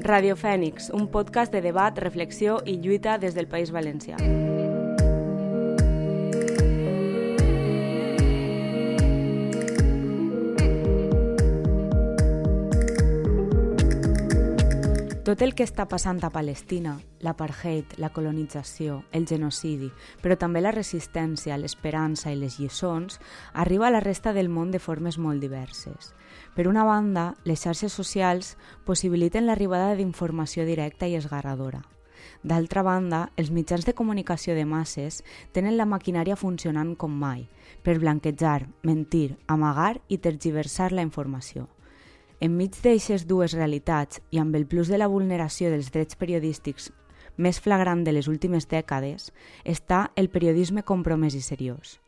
Radio Fènix, un podcast de debat, reflexió i lluita des del País Valencià. Tot el que està passant a Palestina, l'apartheid, la colonització, el genocidi, però també la resistència, l'esperança i les lliçons, arriba a la resta del món de formes molt diverses. Per una banda, les xarxes socials possibiliten l'arribada d'informació directa i esgarradora. D'altra banda, els mitjans de comunicació de masses tenen la maquinària funcionant com mai, per blanquejar, mentir, amagar i tergiversar la informació. Enmig d'eixes dues realitats i amb el plus de la vulneració dels drets periodístics més flagrant de les últimes dècades, està el periodisme compromès i seriós.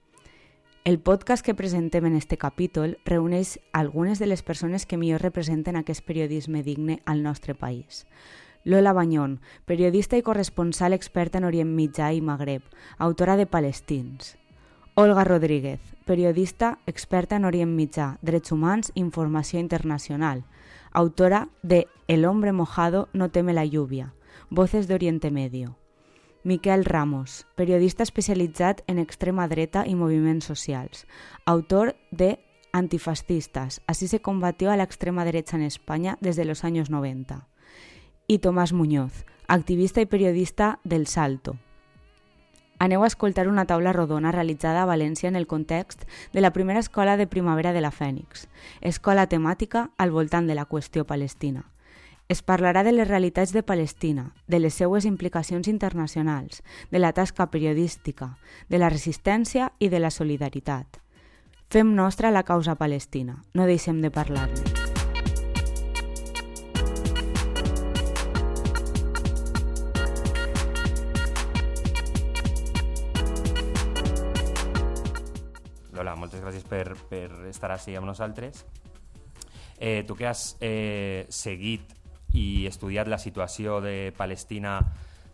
El podcast que presentem en este capítol reuneix algunes de les persones que millor representen aquest periodisme digne al nostre país. Lola Bañón, periodista i corresponsal experta en Orient Mitjà i Magreb, autora de Palestins. Olga Rodríguez, periodista experta en Orient Mitjà, drets humans i informació internacional, autora de El hombre mojado no teme la lluvia, Voces de Oriente Medio. Miquel Ramos, periodista especialitzat en extrema dreta i moviments socials, autor de Antifascistas, así se combatió a la extrema derecha en España desde los años 90. Y Tomás Muñoz, activista i periodista del Salto. Aneu a escoltar una taula rodona realitzada a València en el context de la primera escola de primavera de la Fènix, escola temàtica al voltant de la qüestió palestina. Es parlarà de les realitats de Palestina, de les seues implicacions internacionals, de la tasca periodística, de la resistència i de la solidaritat. Fem nostra la causa palestina, no deixem de parlar-ne. Lola, moltes gràcies per estar així amb nosaltres. Tu que has seguit i estudiat la situació de Palestina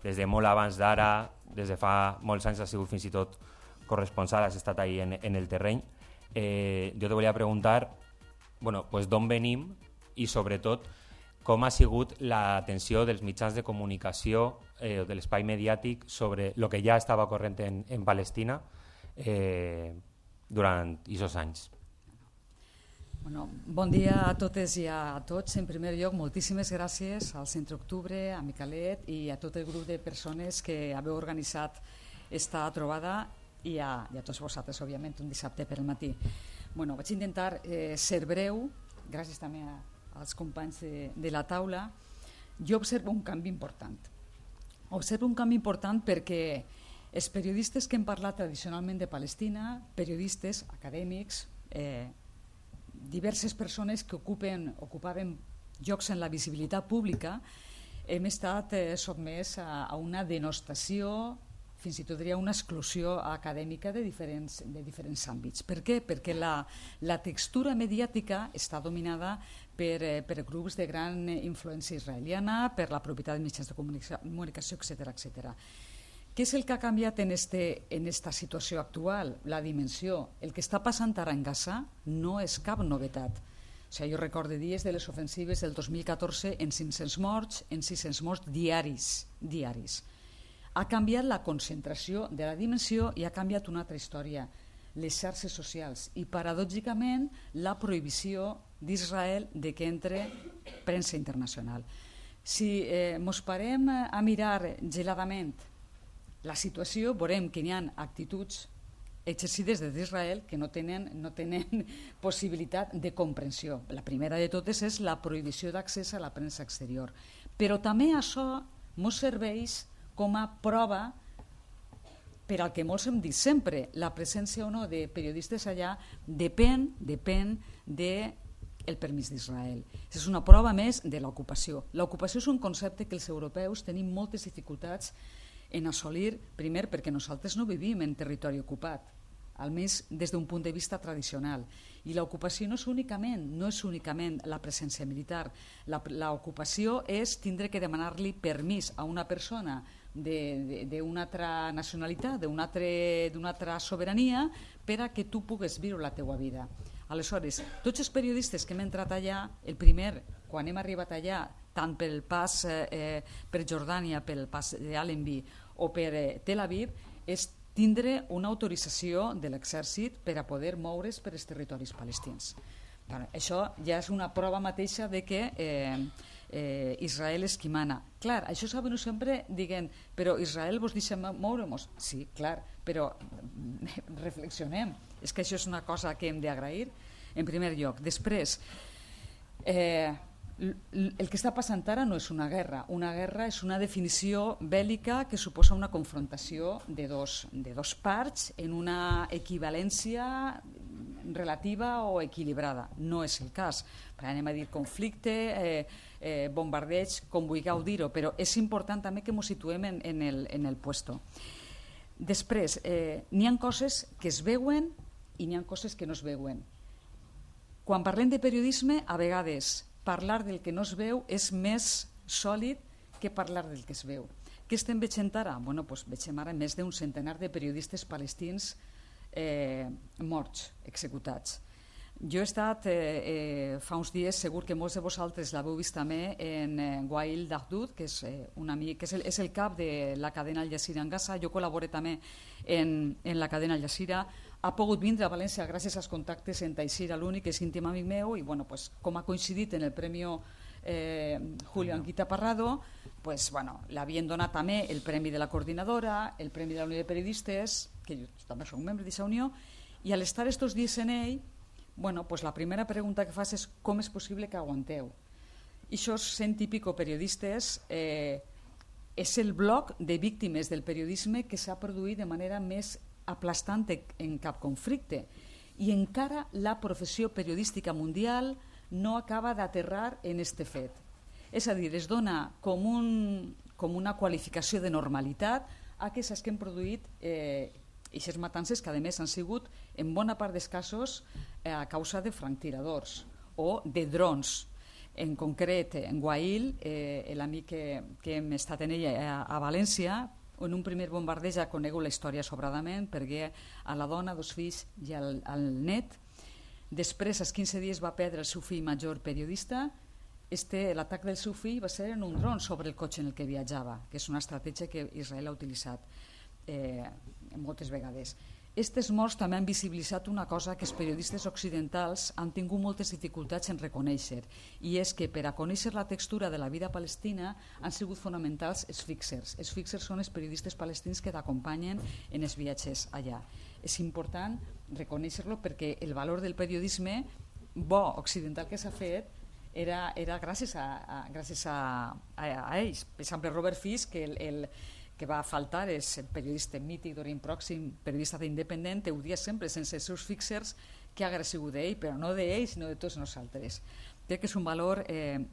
des de molt abans d'ara, des de fa molts anys has sigut fins i tot corresponsal, has estat ahí en el terreny. Jo te volia preguntar d'on venim i sobretot com ha sigut l'atenció dels mitjans de comunicació de l'espai mediàtic sobre el que ja estava corrent en Palestina durant aquests anys. Bon dia a totes i a tots. En primer lloc, moltíssimes gràcies al Centre Octubre, a Miquelet i a tot el grup de persones que haveu organitzat esta trobada i a tots vosaltres, òbviament, un dissabte per al matí. Vaig intentar ser breu, gràcies també als companys de la taula. Jo observo un canvi important. Observo un canvi important perquè els periodistes que hem parlat tradicionalment de Palestina, periodistes, acadèmics, diverses persones que ocupaven llocs en la visibilitat pública, hem estat sotmès a una denostació, fins i tot diria una exclusió acadèmica de diferents àmbits. Per què? Perquè la textura mediàtica està dominada per grups de gran influència israeliana, per la propietat de mitjans de comunicació, etc. Què és el que ha canviat en esta situació actual? La dimensió. El que està passant ara en Gaza no és cap novetat. Jo recordo dies de les ofensives del 2014 en 500 morts, en 600 morts diaris. Ha canviat la concentració de la dimensió i ha canviat una altra història, les xarxes socials i, paradògicament, la prohibició d'Israel de que entre premsa internacional. Si mos parem a mirar geladament la situació, veurem que hi ha actituds exercides des d'Israel que no tenen possibilitat de comprensió. La primera de totes és la prohibició d'accés a la premsa exterior. Però també això ens serveix com a prova per al que molts hem dit sempre, la presència o no de periodistes allà depèn del permís d'Israel. És una prova més de l'ocupació. L'ocupació és un concepte que els europeus tenim moltes dificultats en assolir, primer perquè nosaltres no vivim en territori ocupat, almenys des d'un punt de vista tradicional. I l'ocupació no és únicament la presència militar. L'ocupació és tindre que demanar-li permís a una persona d'una altra nacionalitat, d'una altra sobirania, per a que tu pugues viure la teua vida. Aleshores, tots els periodistes que hem entrat allà, el primer, quan hem arribat allà, tant pel pas per Jordània, pel pas d'Allenby o per Tel Aviv, és tindre una autorització de l'exèrcit per a poder moure's per als territoris palestins. Bueno, això ja és una prova mateixa de que Israel és qui mana. Clar, això s'ha venut sempre dient, però Israel vos deixa moure-nos? Sí, clar, però reflexionem. És que això és una cosa que hem d'agrair, en primer lloc. Després, el que està passant ara no és una guerra. Una guerra és una definició bèl·lica que suposa una confrontació de dos parts en una equivalència relativa o equilibrada. No és el cas. Anem a dir conflicte, bombardeig, com vulgueu dir-ho, però és important també que ens situem en el puesto. Després, n'hi ha coses que es veuen i n'hi ha coses que no es veuen. Quan parlem de periodisme, a vegades parlar del que no es veu és més sòlid que parlar del que es veu. Què estem veient ara? Bueno, doncs veiem ara més d'un centenar de periodistes palestins morts, executats. Jo he estat fa uns dies, segur que molts de vosaltres l'heu vist també, en Wael Dahdouh, que és un amic, que és el cap de la cadena Al Jazeera en Gaza. Jo col·laboro també en la cadena Al Jazeera. Ha pogut vindre a València gràcies als contactes en Taisir Aluni, que és íntim amic meu, i bueno, pues, com ha coincidit en el Premi Julio Anguita Parrado, pues, bueno, l'havien donat també el Premi de la Coordinadora, el Premi de la Unió de Periodistes, que jo també soc membre d'aquesta unió, i al estar estos dies en ell, bueno, pues la primera pregunta que fas és com és possible que aguanteu. I això, 100 i pico periodistes, és el bloc de víctimes del periodisme que s'ha produït de manera més aplastant en cap conflicte. I encara la professió periodística mundial no acaba d'aterrar en este fet. És a dir, es dona com una qualificació de normalitat a aquestes que han produït aquestes matances que a més han sigut en bona part dels casos a causa de franctiradors o de drons. En concret, en Wael, l'amic que hem estat en ella a València, en un primer bombardeig ha conegut la història sobradament, perquè a la dona, 2 fills i al net. Després, als 15 dies, va perdre el seu fill major periodista. L'atac del seu fill va ser en un dron sobre el cotxe en el que viatjava, que és una estratègia que Israel ha utilitzat moltes vegades. Aquestes morts també han visibilitzat una cosa que els periodistes occidentals han tingut moltes dificultats en reconèixer, i és que per a conèixer la textura de la vida palestina han sigut fonamentals els fixers. Els fixers són els periodistes palestins que t'acompanyen en els viatges allà. És important reconèixer-lo perquè el valor del periodisme bo occidental que s'ha fet era gràcies a ells. Per exemple, Robert Fisk, que va faltar, és el periodista mític d'Orient Pròxim, periodista independent, ho dia sempre sense els seus fixers, que hagués sigut d'ell, però no d'ell, sinó de tots nosaltres. Crec que és un valor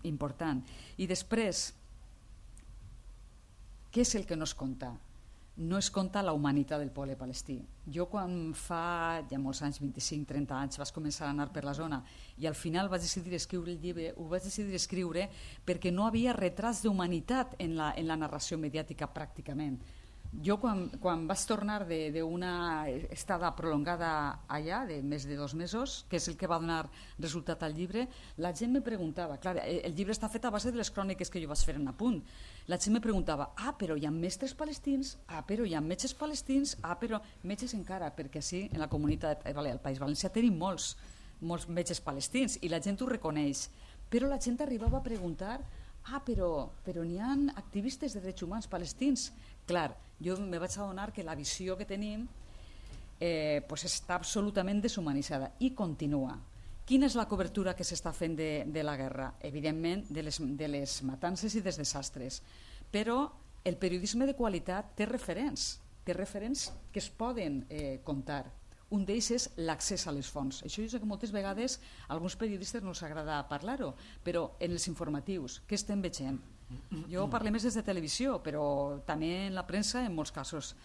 important. I després, què és el que no es conta? No es conta la humanitat del poble palestí. Jo quan fa ja molts anys, 25-30 anys, vaig començar a anar per la zona i al final vaig decidir escriure el llibre, ho vaig decidir escriure perquè no havia retrats d'humanitat en la narració mediàtica pràcticament. Jo quan vaig tornar d'una estada prolongada allà, de més de 2 mesos, que és el que va donar resultat al llibre, la gent me preguntava, clar, el llibre està fet a base de les cròniques que jo vaig fer en apunt, la gent me preguntava, però hi ha mestres palestins, però hi ha metges palestins, però metges encara, perquè sí, en la comunitat, al País Valencià tenim molts metges palestins i la gent ho reconeix, però la gent arribava a preguntar, però n'hi ha activistes de drets humans palestins. Clar, jo me vaig adonar que la visió que tenim està absolutament deshumanitzada i continua. Quina és la cobertura que s'està fent de la guerra? Evidentment, de les matances i dels desastres. Però el periodisme de qualitat té referents que es poden contar. Un d'ells és l'accés a les fonts. Això jo sé que moltes vegades a alguns periodistes no els agrada parlar-ho, però en els informatius, què estem veient? Jo parlo més des de televisió, però també en la premsa, en molts casos.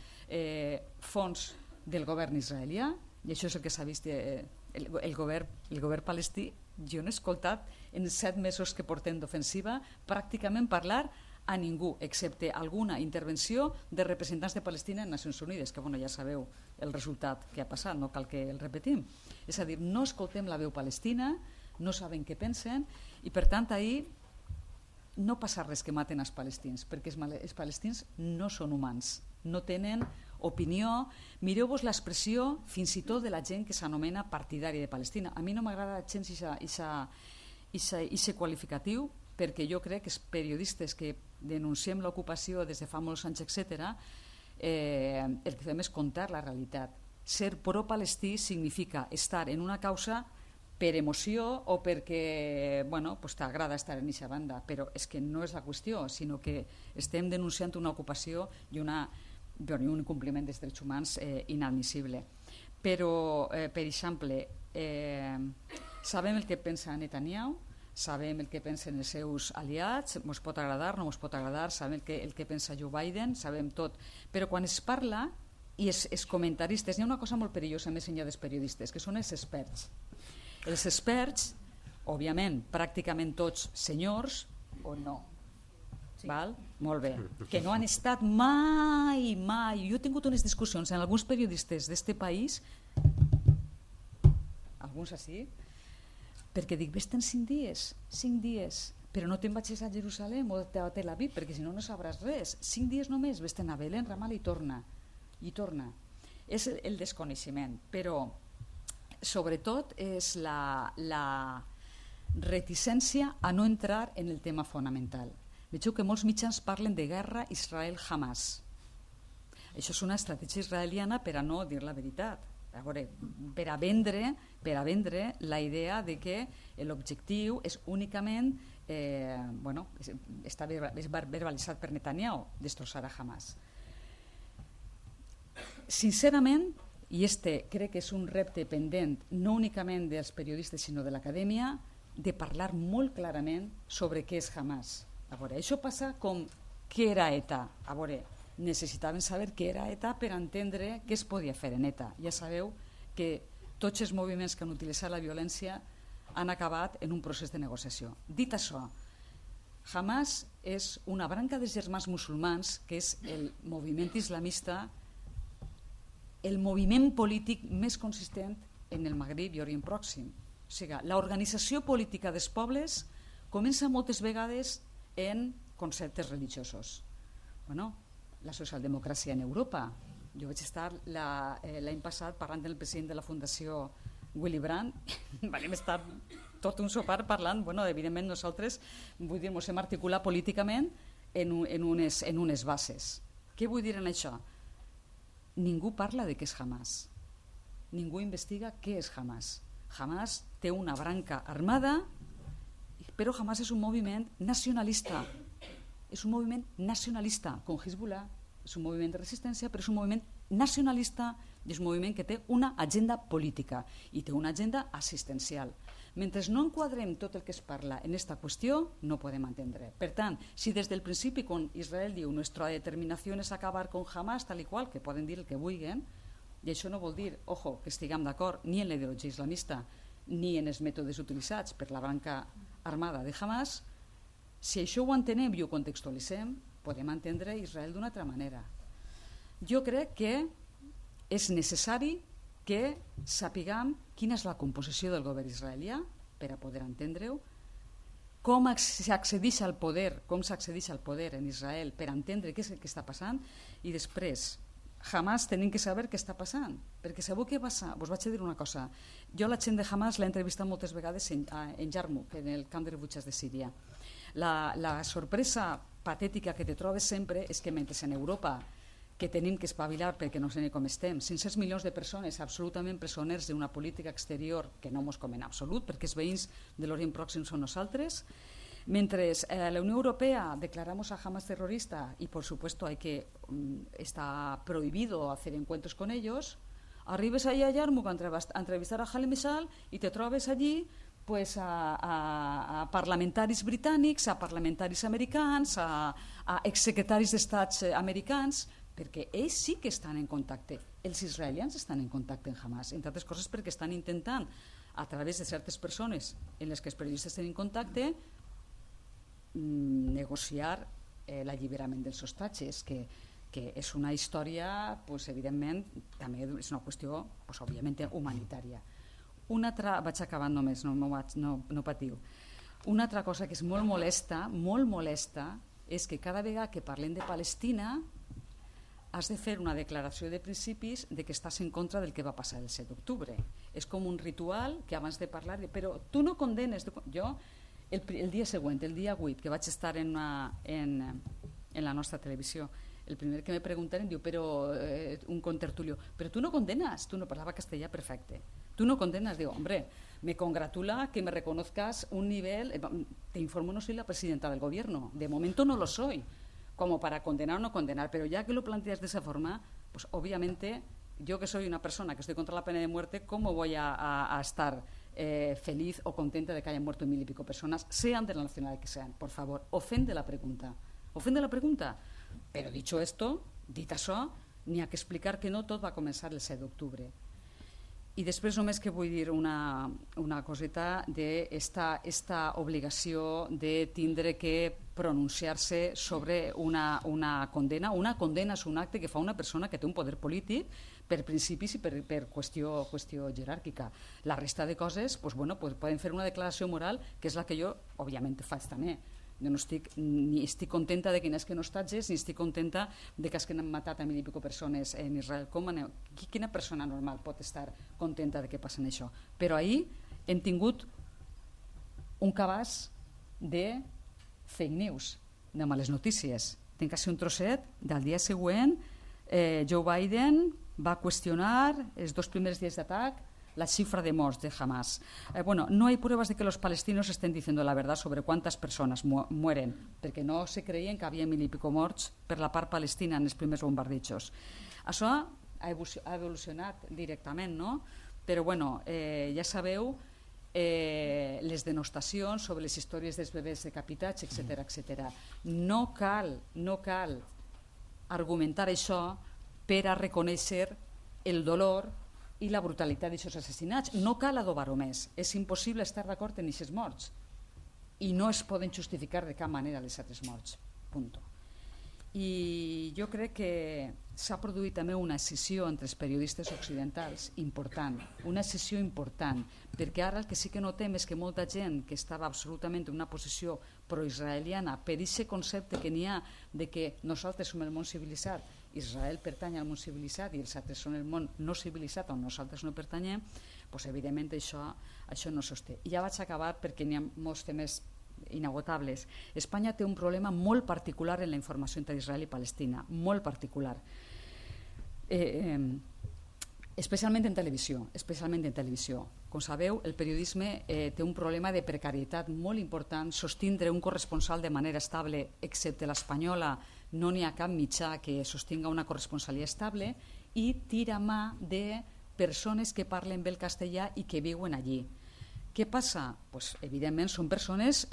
Fons del govern israelià, i això és el que s'ha vist, el govern palestí, jo no he escoltat en 7 mesos que portem d'ofensiva pràcticament parlar a ningú, excepte alguna intervenció de representants de Palestina en Nacions Unides, que ja sabeu el resultat que ha passat, no cal que el repetim. És a dir, no escoltem la veu palestina, no sabem què pensen, i per tant ahir no passa res que maten els palestins, perquè els palestins no són humans, no tenen opinió. Mireu-vos l'expressió fins i tot de la gent que s'anomena partidària de Palestina. A mi no m'agrada gens aquest qualificatiu, perquè jo crec que els periodistes que denunciem l'ocupació des de fa molts anys, etc., el que fem és contar la realitat. Ser pro-palestí significa estar en una causa per emoció o perquè t'agrada estar en aquesta banda, però és que no és la qüestió, sinó que estem denunciant una ocupació i un incompliment dels drets humans inadmissible. Però, per exemple, sabem el que pensa Netanyahu, sabem el que pensen els seus aliats, ens pot agradar, no ens pot agradar, sabem el que pensa Joe Biden, sabem tot, però quan es parla i els comentaristes, hi ha una cosa molt perillosa més enllà dels periodistes, que són els experts. Els experts, òbviament, pràcticament tots senyors, o no? Sí. Val? Molt bé. Que no han estat mai. Jo he tingut unes discussions amb alguns periodistes d'este país, alguns així, perquè dic, vés-te'n 5 dies, però no te'n vagis a Jerusalem o a Tel Aviv, perquè si no, no sabràs res. 5 dies només, vés-te'n a Belén, Ramal i torna. És el desconeixement, però sobretot és la reticència a no entrar en el tema fonamental. Veieu que molts mitjans parlen de guerra Israel-Hamas. Això és una estratègia israeliana per a no dir la veritat. A veure, per a vendre la idea de que l'objectiu és únicament, està verbalitzat per Netanyahu, destrossar a Hamas. Sincerament, i crec que és un repte pendent no únicament dels periodistes sinó de l'acadèmia, de parlar molt clarament sobre què és Hamas. A veure, això passa com què era ETA. A veure, necessitaven saber què era ETA per entendre què es podia fer en ETA. Ja sabeu que tots els moviments que han utilitzat la violència han acabat en un procés de negociació. Dit això, Hamas és una branca dels germans musulmans, que és el moviment islamista, el moviment polític més consistent en el Magrib i Orient Pròxim. O sigui, l'organització política dels pobles comença moltes vegades en conceptes religiosos. La socialdemocràcia en Europa. Jo vaig estar l'any passat parlant del president de la Fundació Willy Brandt, vam estar tot un sopar parlant, evidentment nosaltres ens hem articulat políticament en unes bases. Què vull dir en això? Ningú parla de què és Hamas. Ningú investiga què és Hamas. Hamas té una branca armada, però Hamas és un moviment nacionalista. És un moviment nacionalista, com Hezbollah. És un moviment de resistència, però és un moviment nacionalista i és un moviment que té una agenda política i té una agenda assistencial. Mentre no enquadrem tot el que es parla en aquesta qüestió, no podem entendre. Per tant, si des del principi, quan Israel diu «Nuestra determinació és acabar con Hamas», tal i qual, que poden dir el que vulguin, i això no vol dir, ojo, que estiguem d'acord ni en la ideologia islamista ni en els mètodes utilitzats per la branca armada de Hamas, si això ho entenem i ho contextualitzem, podem entendre Israel d'una altra manera. Jo crec que és necessari que sapiguem quina és la composició del govern israelià per a poder entendre-ho, com s'accedeix al poder en Israel per entendre què és el que està passant i després Hamas tenim que saber què està passant, perquè sabeu què passa? Vos vaig a dir una cosa, jo la gent de Hamas l'he entrevistat moltes vegades en Yarmouk, en el camp de refugiats de Síria. La sorpresa patètica que te trobes sempre és que mentre en Europa, que tenim que espavilar perquè no sé ni com estem, 500 milions de persones absolutament presoners d'una política exterior que no mos com en absolut, perquè els veïns de l'Orient Pròxim són nosaltres, mentre la Unió Europea declaramos a Hamas terrorista y por supuesto está prohibido hacer encuentros con ellos, arribes allí a Yarmouk a entrevistar a Khaled Mishal y te trobes allí pues a parlamentaris britànics, a parlamentaris americans, a exsecretaris d'estats americans, perquè ells sí que estan en contacte. Els israelians estan en contacte amb Hamas, entre altres coses perquè estan intentant, a través de certes persones en les que els periodistes tenen contacte, negociar l'alliberament dels hostatges, que és una història, pues, evidentment, també és una qüestió òbviament humanitària. Una altra, vaig acabant només, no patiu. Una altra cosa que és molt molesta, és que cada vegada que parlem de Palestina has de fer una declaració de principis de que estàs en contra del que va passar el 7 d'octubre. És com un ritual que abans de parlar... Però tu no condenes... Jo, el dia següent, el dia 8, que vaig estar en la nostra televisió, el primer que me preguntaron, diu, però un contertulio, però tu no condenas, tu no parlava castellà perfecte, tu no condenas, digo, hombre, me congratula que me reconozcas un nivel, te informo, no soy la presidenta del gobierno, de momento no lo soy, como para condenar o no condenar, pero ya que lo planteas de esa forma, pues obviamente yo que soy una persona que estoy contra la pena de muerte, ¿cómo voy a estar feliz o contenta de que hayan muerto 1000 y pico personas, sean de la nacionalidad que sean? Por favor, ofende la pregunta. Però dicho esto, dit això, n'hi ha que explicar que no tot va començar el 7 d'octubre. I després només que vull dir una coseta d'esta obligació de tindre que pronunciar-se sobre una condena. Una condena és un acte que fa una persona que té un poder polític per principis i per qüestió jeràrquica. La resta de coses poden fer una declaració moral, que és la que jo, òbviament, faig també. Jo no ni estic contenta de que no estatges, ni estic contenta de que han matat a 1000 i pico persones en Israel. Quina persona normal pot estar contenta de que passen això? Però ahir hem tingut un cabàs de fake news, de males notícies. Tinc quasi un trosset del dia següent. Joe Biden va qüestionar els 2 primers dies d'atac la cifra de morts de Hamas. No hay pruebas de que los palestinos estén diciendo la verdad sobre cuántas personas mueren, perquè no se creien que havia 1000 i pico morts per la part palestina en els primers bombardejos. Això ha evolucionat directament, no? Però ja sabeu les denostacions sobre les històries dels bebès decapitats, etc. No cal argumentar això per a reconèixer el dolor i la brutalitat d'aquests assassinats. No cal adobar-ho més. És impossible estar d'acord en aquests morts i no es poden justificar de cap manera les altres morts. Punto. I jo crec que s'ha produït també una escissió entre els periodistes occidentals important, una escissió important, perquè ara el que sí que notem és que molta gent que estava absolutament en una posició proisraeliana per aquest concepte que n'hi ha de que nosaltres som el món civilitzat, Israel pertany al món civilitzat i els altres són el món no civilitzat on nosaltres no pertanyem, doncs evidentment això no sosté. I ja vaig acabar perquè n'hi ha molts temes inagotables. Espanya té un problema molt particular en la informació entre Israel i Palestina, molt particular. Especialment en televisió. Com sabeu, el periodisme té un problema de precarietat molt important. Sostindre un corresponsal de manera estable, excepte l'espanyola, no n'hi ha cap mitjà que sostinga una corresponsalia estable, i tira mà de persones que parlen bé el castellà i que viuen allí. Què passa? Pues, evidentment són persones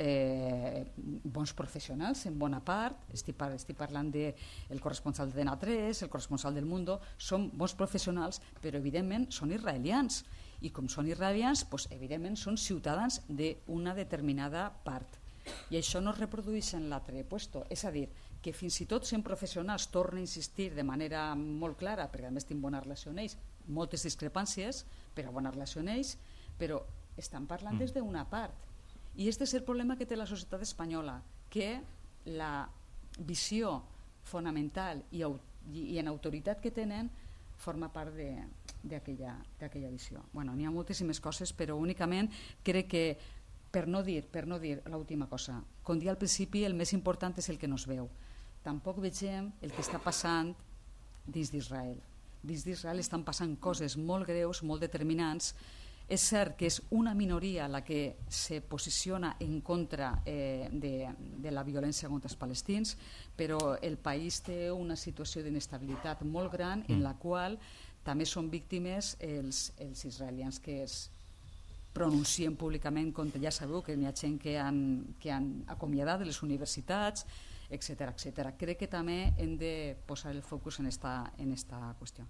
bons professionals en bona part, estic parlant del corresponsal de Antena 3, el corresponsal del Mundo, són bons professionals, però evidentment són israelians, i com són israelians, pues, evidentment són ciutadans d'una determinada part, i això no es reprodueix en l'altre puesto, és a dir, que fins i tot sent professionals, torna a insistir de manera molt clara, perquè a més tinc bona relació amb ells, moltes discrepàncies, però bona relació amb ells, però estan parlant des d'una part. I aquest és el problema que té la societat espanyola, que la visió fonamental i en autoritat que tenen forma part d'aquella visió. N'hi ha moltíssimes coses, però únicament crec que, per no dir l'última cosa, com dia al principi, el més important és el que no es veu. Tampoc vegem el que està passant dins d'Israel. Dins d'Israel estan passant coses molt greus, molt determinants. És cert que és una minoria la que se posiciona en contra de la violència contra els palestins, però el país té una situació d'inestabilitat molt gran en la qual també són víctimes els israelians que es pronuncien públicament contra. Ja sabeu que hi ha gent que han acomiadat de les universitats, etc. Crec que també hem de posar el focus en esta qüestió.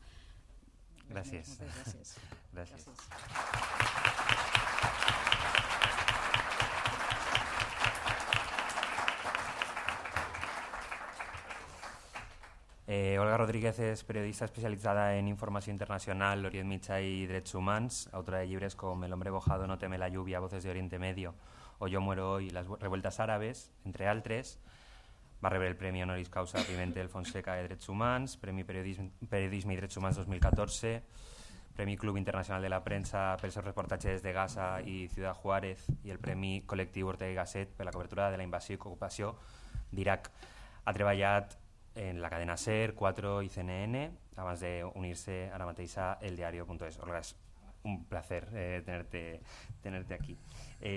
Gràcies. Gràcies. Olga Rodríguez és periodista especialitzada en informació internacional, Orient Mitjà i drets humans, autora de llibres com El hombre bojado no teme la lluvia, Voces de Oriente Medio o Yo muero hoy, las revueltas árabes, entre altres. Va rebre el Premi Honoris Causa Pimentel Fonseca de Drets Humans, Premi Periodisme i Drets Humans 2014, Premi Club Internacional de la Premsa per els reportatges de Gaza i Ciudad Juárez i el Premi Col·lectiu Ortega i Gasset per la cobertura de la invasió i ocupació d'Iraq. Ha treballat en la cadena SER, 4 i CNN, abans d'unir-se ara mateix a eldiario.es. Olga, es un placer tenerte aquí.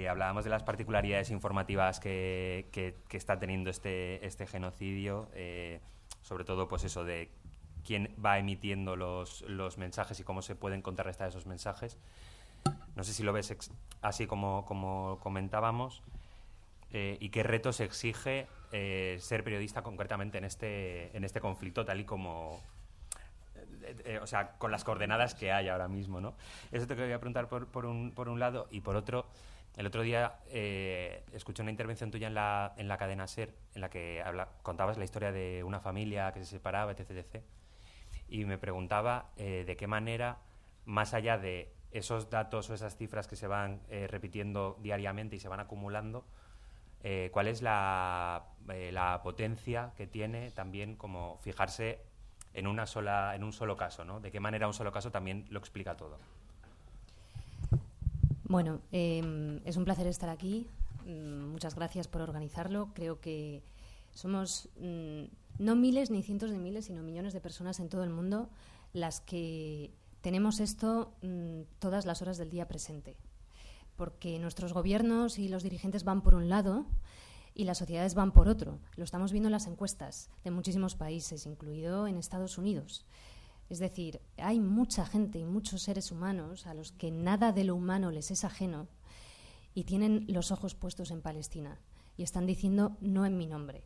Hablábamos de las particularidades informativas que está teniendo este genocidio, sobre todo pues eso de quién va emitiendo los mensajes y cómo se pueden contrarrestar esos mensajes. No sé si lo ves así como comentábamos, y qué retos exige ser periodista concretamente en este conflicto, tal y como... o sea, con las coordenadas que hay ahora mismo, ¿no? Eso te quería preguntar por un lado, y por otro, el otro día escuché una intervención tuya en la cadena SER, en la que contabas la historia de una familia que se separaba, etc. Y me preguntaba de qué manera, más allá de esos datos o esas cifras que se van repitiendo diariamente y se van acumulando, cuál es la potencia que tiene también como fijarse en un solo caso, ¿no? De qué manera un solo caso también lo explica todo. Bueno, es un placer estar aquí. Muchas gracias por organizarlo. Creo que somos no miles ni cientos de miles, sino millones de personas en todo el mundo las que tenemos esto todas las horas del día presente. Porque nuestros gobiernos y los dirigentes van por un lado y las sociedades van por otro. Lo estamos viendo en las encuestas de muchísimos países, incluido en Estados Unidos. Es decir, hay mucha gente y muchos seres humanos a los que nada de lo humano les es ajeno y tienen los ojos puestos en Palestina y están diciendo no en mi nombre.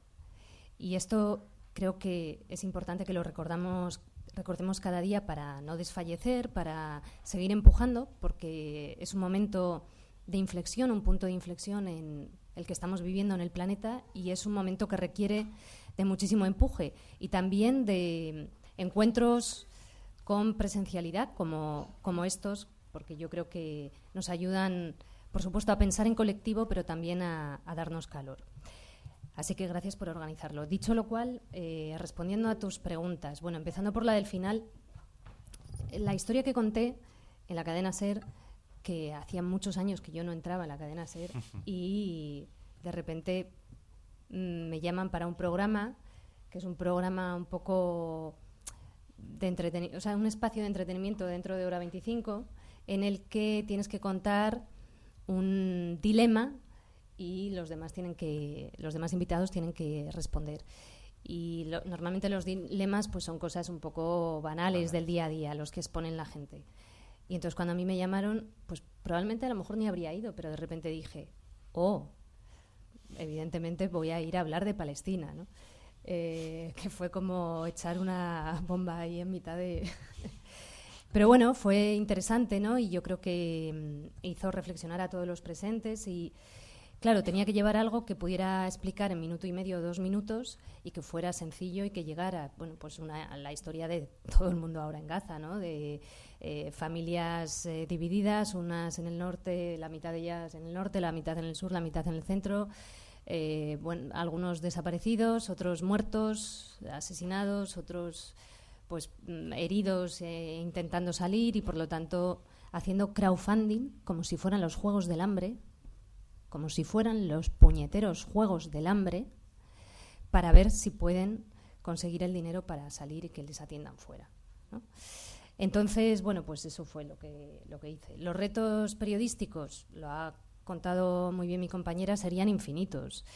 Y esto creo que es importante que lo recordemos cada día para no desfallecer, para seguir empujando, porque es un momento de inflexión, un punto de inflexión en el que estamos viviendo en el planeta, y es un momento que requiere de muchísimo empuje y también de encuentros con presencialidad como estos, porque yo creo que nos ayudan, por supuesto, a pensar en colectivo, pero también a darnos calor. Así que gracias por organizarlo. Dicho lo cual, respondiendo a tus preguntas, bueno, empezando por la del final, la historia que conté en la cadena SER, que hacía muchos años que yo no entraba en la cadena SER, y de repente me llaman para un programa, que es un programa un poco de entretenimiento, o sea, un espacio de entretenimiento dentro de Hora 25, en el que tienes que contar un dilema y los demás invitados tienen que responder. Y normalmente los dilemas pues son cosas un poco banales del día a día, los que exponen la gente. Y entonces cuando a mí me llamaron, pues probablemente a lo mejor ni habría ido, pero de repente dije, evidentemente voy a ir a hablar de Palestina, ¿no? Que fue como echar una bomba ahí en mitad de... Pero bueno, fue interesante, ¿no? Y yo creo que hizo reflexionar a todos los presentes y, claro, tenía que llevar algo que pudiera explicar en minuto y medio o 2 minutos y que fuera sencillo y que llegara, bueno, pues la historia de todo el mundo ahora en Gaza, ¿no? De familias divididas, unas en el norte, la mitad de ellas en el norte, la mitad en el sur, la mitad en el centro, bueno, algunos desaparecidos, otros muertos, asesinados, otros pues heridos intentando salir y por lo tanto haciendo crowdfunding como si fueran los Juegos del Hambre, como si fueran los puñeteros Juegos del Hambre, para ver si pueden conseguir el dinero para salir y que les atiendan fuera, ¿no? Entonces, bueno, pues eso fue lo que hice. Los retos periodísticos, lo ha contado muy bien mi compañera, serían infinitos.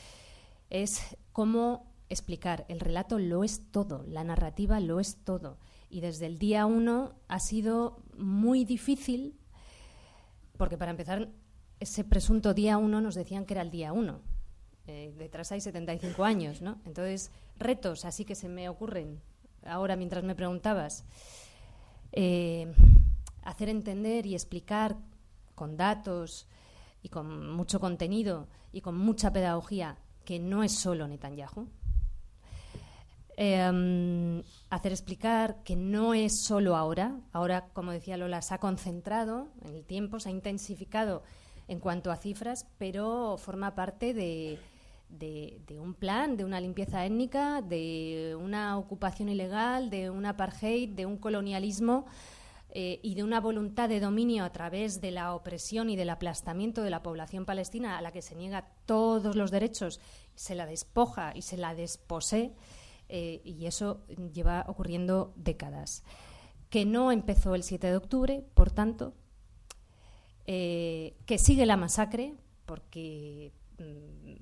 Es cómo explicar. El relato lo es todo, la narrativa lo es todo. Y desde el día 1 ha sido muy difícil, porque para empezar, ese presunto día 1 nos decían que era el día 1. Detrás hay 75 años, ¿no? Entonces, retos así que se me ocurren ahora mientras me preguntabas. Hacer entender y explicar con datos y con mucho contenido y con mucha pedagogía que no es solo Netanyahu. Hacer explicar que no es solo ahora, como decía Lola, se ha concentrado en el tiempo, se ha intensificado en cuanto a cifras, pero forma parte de un plan, de una limpieza étnica, de una ocupación ilegal, de un apartheid, de un colonialismo y de una voluntad de dominio a través de la opresión y del aplastamiento de la población palestina, a la que se niega todos los derechos, se la despoja y se la desposee, y eso lleva ocurriendo décadas. Que no empezó el 7 de octubre, por tanto, que sigue la masacre porque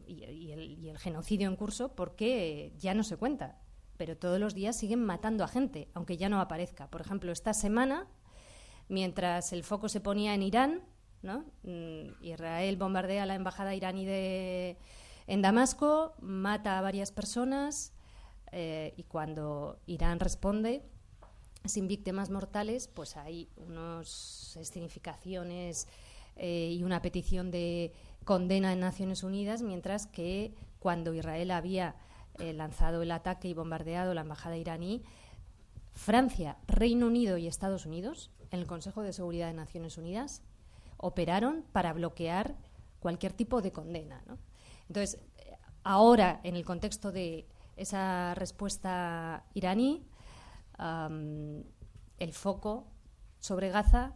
y el genocidio en curso, porque ya no se cuenta, pero todos los días siguen matando a gente, aunque ya no aparezca. Por ejemplo, esta semana, mientras el foco se ponía en Irán, ¿no? Israel bombardea la embajada iraní en Damasco, mata a varias personas, y cuando Irán responde sin víctimas mortales, pues hay unas escenificaciones y una petición de condena en Naciones Unidas, mientras que cuando Israel había lanzado el ataque y bombardeado la embajada iraní, Francia, Reino Unido y Estados Unidos, en el Consejo de Seguridad de Naciones Unidas, operaron para bloquear cualquier tipo de condena, ¿no? Entonces, ahora, en el contexto de esa respuesta iraní, el foco sobre Gaza,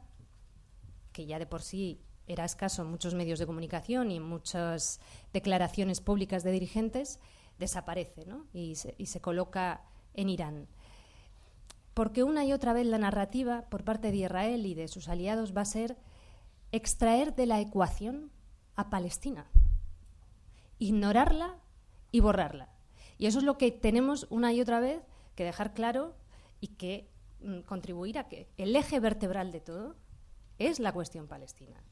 que ya de por sí era escaso en muchos medios de comunicación y en muchas declaraciones públicas de dirigentes, desaparece, ¿no? y se coloca en Irán. Porque una y otra vez la narrativa por parte de Israel y de sus aliados va a ser extraer de la ecuación a Palestina, ignorarla y borrarla. Y eso es lo que tenemos una y otra vez que dejar claro y que contribuir a que el eje vertebral de todo es la cuestión palestina.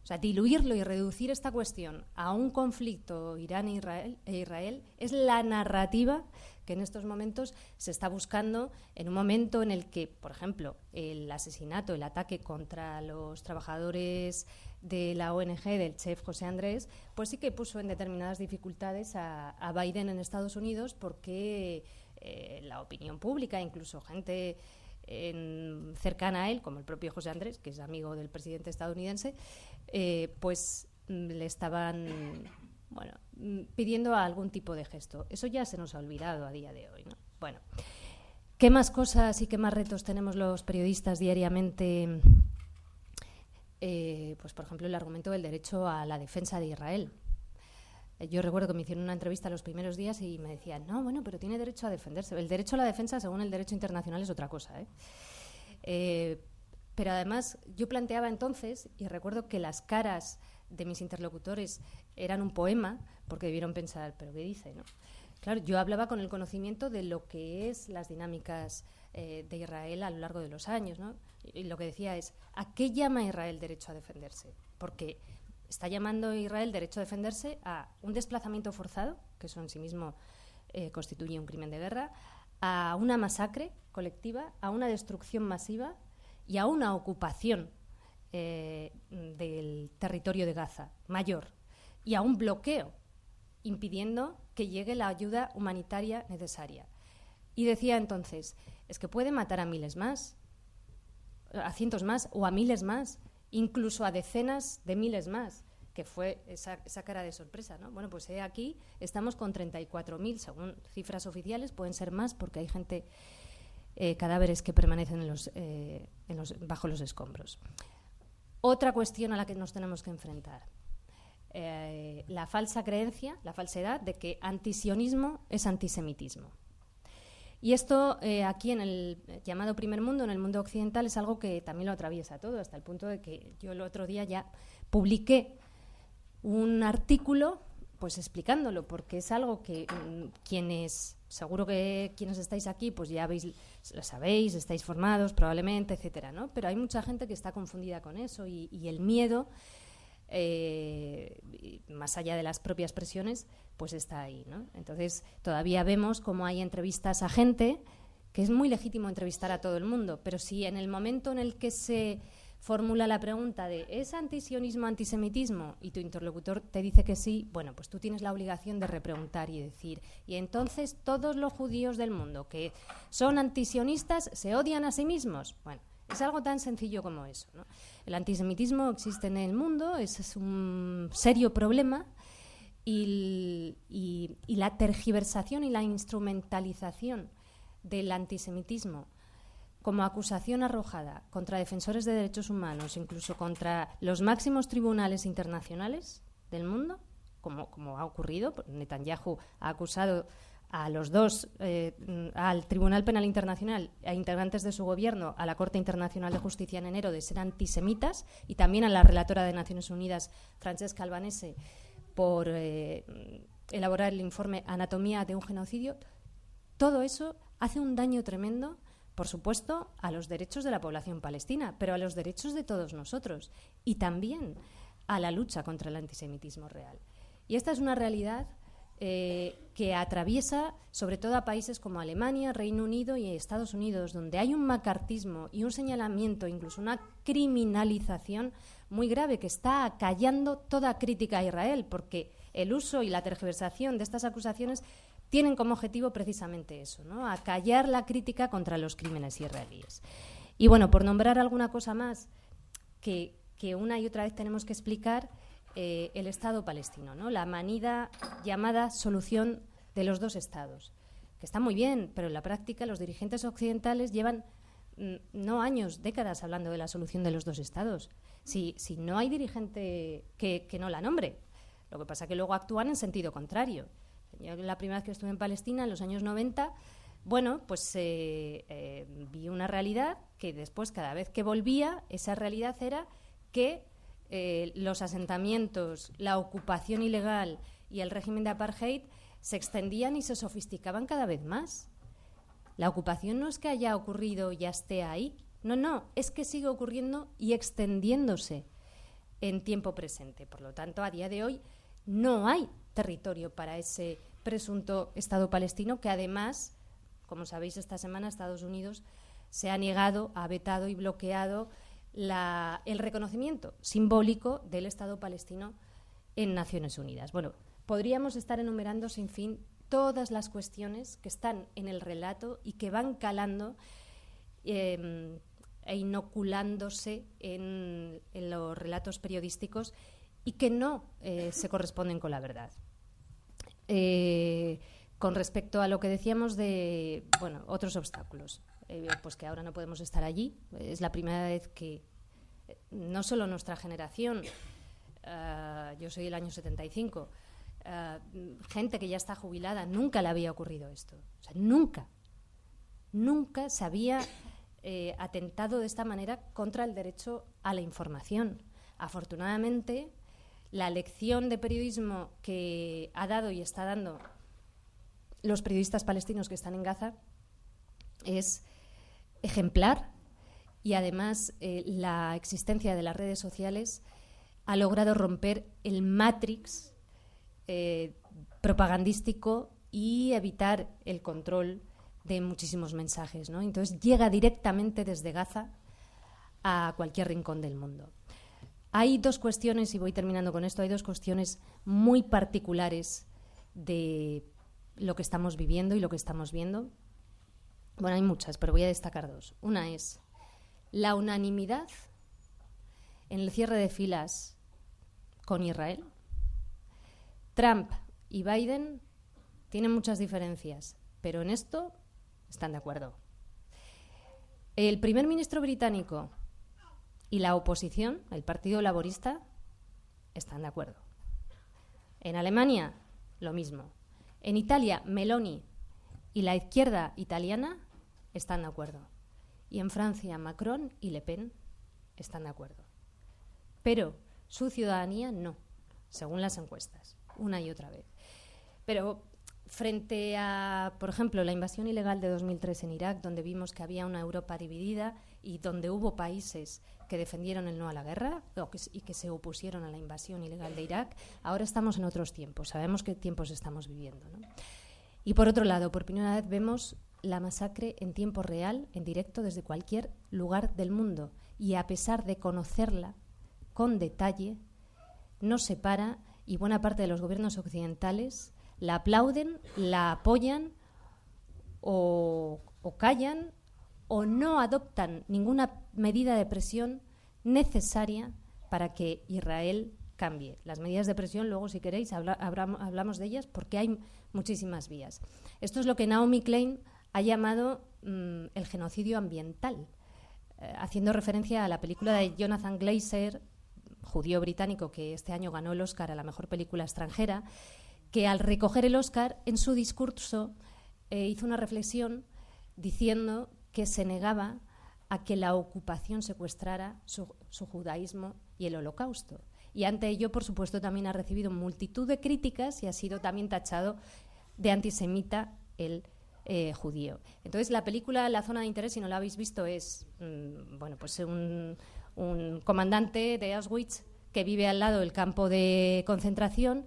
O sea, diluirlo y reducir esta cuestión a un conflicto Irán e Israel es la narrativa que en estos momentos se está buscando, en un momento en el que, por ejemplo, el asesinato, el ataque contra los trabajadores de la ONG del chef José Andrés, pues sí que puso en determinadas dificultades a Biden en Estados Unidos, porque la opinión pública, incluso gente cercana a él, como el propio José Andrés, que es amigo del presidente estadounidense, pues le estaban pidiendo algún tipo de gesto. Eso ya se nos ha olvidado a día de hoy, ¿no? Bueno, ¿qué más cosas y qué más retos tenemos los periodistas diariamente? Pues, por ejemplo, el argumento del derecho a la defensa de Israel. Yo recuerdo que me hicieron una entrevista los primeros días y me decían, no, bueno, pero tiene derecho a defenderse. El derecho a la defensa, según el derecho internacional, es otra cosa, pero además yo planteaba entonces, y recuerdo que las caras de mis interlocutores eran un poema, porque debieron pensar, ¿pero qué dice, no? Claro, yo hablaba con el conocimiento de lo que es las dinámicas de Israel a lo largo de los años, ¿no? Y lo que decía es, ¿a qué llama Israel derecho a defenderse? Porque está llamando Israel derecho a defenderse a un desplazamiento forzado, que eso en sí mismo constituye un crimen de guerra, a una masacre colectiva, a una destrucción masiva y a una ocupación del territorio de Gaza mayor, y a un bloqueo impidiendo que llegue la ayuda humanitaria necesaria. Y decía entonces, es que puede matar a miles más, a cientos más o a miles más, incluso a decenas de miles más, que fue esa cara de sorpresa, ¿no? Bueno, pues aquí estamos con 34.000, según cifras oficiales, pueden ser más porque hay gente, cadáveres que permanecen bajo los escombros. Otra cuestión a la que nos tenemos que enfrentar, la falsa creencia, la falsedad de que antisionismo es antisemitismo. Y esto aquí en el llamado primer mundo, en el mundo occidental, es algo que también lo atraviesa todo, hasta el punto de que yo el otro día ya publiqué un artículo pues explicándolo, porque es algo que seguro que quienes estáis aquí pues ya lo sabéis, estáis formados probablemente, etcétera, ¿no? Pero hay mucha gente que está confundida con eso y el miedo, más allá de las propias presiones, pues está ahí, ¿no? Entonces todavía vemos cómo hay entrevistas a gente, que es muy legítimo entrevistar a todo el mundo, pero si en el momento en el que se formula la pregunta de ¿es antisionismo antisemitismo? Y tu interlocutor te dice que sí, bueno, pues tú tienes la obligación de repreguntar y decir, y entonces todos los judíos del mundo que son antisionistas se odian a sí mismos. Bueno, Es algo tan sencillo como eso, ¿no? El antisemitismo existe en el mundo, es un serio problema y la tergiversación y la instrumentalización del antisemitismo como acusación arrojada contra defensores de derechos humanos, incluso contra los máximos tribunales internacionales del mundo, como ha ocurrido. Netanyahu ha acusado a los dos, al Tribunal Penal Internacional, a integrantes de su gobierno, a la Corte Internacional de Justicia en enero, de ser antisemitas, y también a la relatora de Naciones Unidas, Francesca Albanese, por elaborar el informe Anatomía de un genocidio. Todo eso hace un daño tremendo, por supuesto, a los derechos de la población palestina, pero a los derechos de todos nosotros y también a la lucha contra el antisemitismo real. Y esta es una realidad que atraviesa sobre todo a países como Alemania, Reino Unido y Estados Unidos, donde hay un macartismo y un señalamiento, incluso una criminalización muy grave que está acallando toda crítica a Israel, porque el uso y la tergiversación de estas acusaciones tienen como objetivo precisamente eso, ¿no? Acallar la crítica contra los crímenes israelíes. Y bueno, por nombrar alguna cosa más que una y otra vez tenemos que explicar, el Estado palestino, ¿no? La manida llamada solución de los dos Estados, que está muy bien, pero en la práctica los dirigentes occidentales llevan no años, décadas hablando de la solución de los dos Estados. Si no hay dirigente que no la nombre. Lo que pasa es que luego actúan en sentido contrario. Yo la primera vez que estuve en Palestina, en los años 90, bueno, pues vi una realidad que después, cada vez que volvía, esa realidad era que los asentamientos, la ocupación ilegal y el régimen de apartheid se extendían y se sofisticaban cada vez más. La ocupación no es que haya ocurrido y ya esté ahí, no, es que sigue ocurriendo y extendiéndose en tiempo presente. Por lo tanto, a día de hoy no hay territorio para ese presunto Estado palestino, que además, como sabéis, esta semana Estados Unidos se ha negado, ha vetado y bloqueado el reconocimiento simbólico del Estado palestino en Naciones Unidas. Bueno, podríamos estar enumerando sin fin todas las cuestiones que están en el relato y que van calando e inoculándose en los relatos periodísticos y que no se corresponden con la verdad. Con respecto a lo que decíamos de otros obstáculos, pues que ahora no podemos estar allí. Es la primera vez que no solo nuestra generación, yo soy del año 75, gente que ya está jubilada, nunca le había ocurrido esto. O sea, nunca se había atentado de esta manera contra el derecho a la información. Afortunadamente, la lección de periodismo que ha dado y está dando los periodistas palestinos que están en Gaza es ejemplar, y además la existencia de las redes sociales ha logrado romper el matrix propagandístico y evitar el control de muchísimos mensajes, ¿no? Entonces llega directamente desde Gaza a cualquier rincón del mundo. Hay dos cuestiones, y voy terminando con esto, hay dos cuestiones muy particulares de lo que estamos viviendo y lo que estamos viendo. Bueno, hay muchas, pero voy a destacar dos. Una es la unanimidad en el cierre de filas con Israel. Trump y Biden tienen muchas diferencias, pero en esto están de acuerdo. El primer ministro británico y la oposición, el Partido Laborista, están de acuerdo. En Alemania, lo mismo. En Italia, Meloni y la izquierda italiana están de acuerdo. Y en Francia, Macron y Le Pen están de acuerdo. Pero su ciudadanía no, según las encuestas, una y otra vez. Pero frente a, por ejemplo, la invasión ilegal de 2003 en Irak, donde vimos que había una Europa dividida y donde hubo países que defendieron el no a la guerra y que se opusieron a la invasión ilegal de Irak, ahora estamos en otros tiempos, sabemos qué tiempos estamos viviendo, ¿no? Y por otro lado, por primera vez vemos la masacre en tiempo real, en directo, desde cualquier lugar del mundo, y a pesar de conocerla con detalle, no se para, y buena parte de los gobiernos occidentales la aplauden, la apoyan o callan o no adoptan ninguna medida de presión necesaria para que Israel cambie. Las medidas de presión, luego si queréis hablamos de ellas, porque hay muchísimas vías. Esto es lo que Naomi Klein ha llamado el genocidio ambiental, haciendo referencia a la película de Jonathan Glazer, judío británico que este año ganó el Oscar a la mejor película extranjera, que al recoger el Oscar, en su discurso hizo una reflexión diciendo que se negaba a que la ocupación secuestrara su judaísmo y el holocausto. Y ante ello, por supuesto, también ha recibido multitud de críticas y ha sido también tachado de antisemita el judío. Entonces, la película La zona de interés, si no la habéis visto, es pues un comandante de Auschwitz que vive al lado del campo de concentración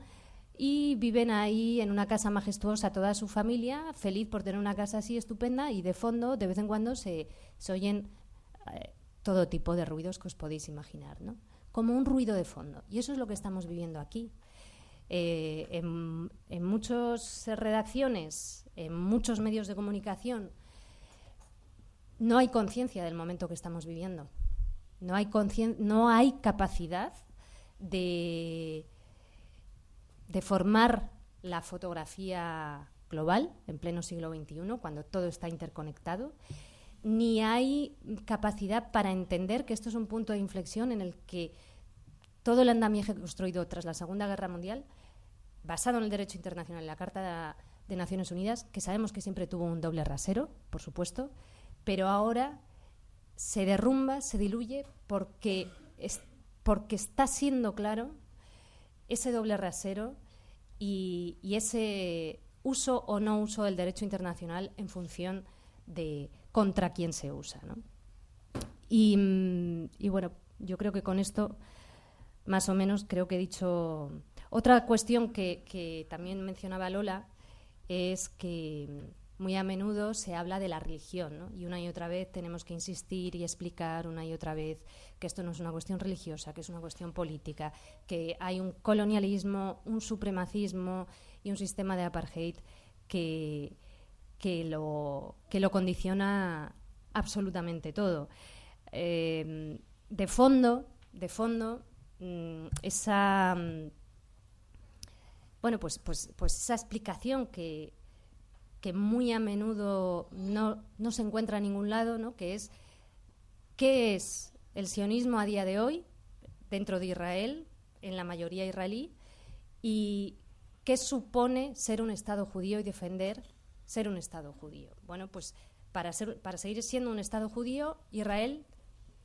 y viven ahí en una casa majestuosa toda su familia, feliz por tener una casa así estupenda, y de fondo, de vez en cuando, se oyen todo tipo de ruidos que os podéis imaginar, ¿no? Como un ruido de fondo. Y eso es lo que estamos viviendo aquí. En muchas redacciones, en muchos medios de comunicación, no hay conciencia del momento que estamos viviendo. No hay capacidad de formar la fotografía global en pleno siglo XXI, cuando todo está interconectado, ni hay capacidad para entender que esto es un punto de inflexión en el que todo el andamiaje construido tras la Segunda Guerra Mundial, basado en el derecho internacional, en la Carta de Naciones Unidas, que sabemos que siempre tuvo un doble rasero, por supuesto, pero ahora se derrumba, se diluye, porque está siendo claro ese doble rasero y ese uso o no uso del derecho internacional en función de contra quién se usa, ¿no? Y bueno, yo creo que con esto, más o menos, creo que he dicho. Otra cuestión que también mencionaba Lola es que muy a menudo se habla de la religión, ¿no? Y una y otra vez tenemos que insistir y explicar una y otra vez que esto no es una cuestión religiosa, que es una cuestión política, que hay un colonialismo, un supremacismo y un sistema de apartheid que lo condiciona absolutamente todo. De fondo, esa esa explicación que muy a menudo no se encuentra en ningún lado, ¿no? Que es ¿qué es el sionismo a día de hoy dentro de Israel, en la mayoría israelí, y qué supone ser un Estado judío y defender ser un Estado judío? Bueno, pues para seguir siendo un Estado judío, Israel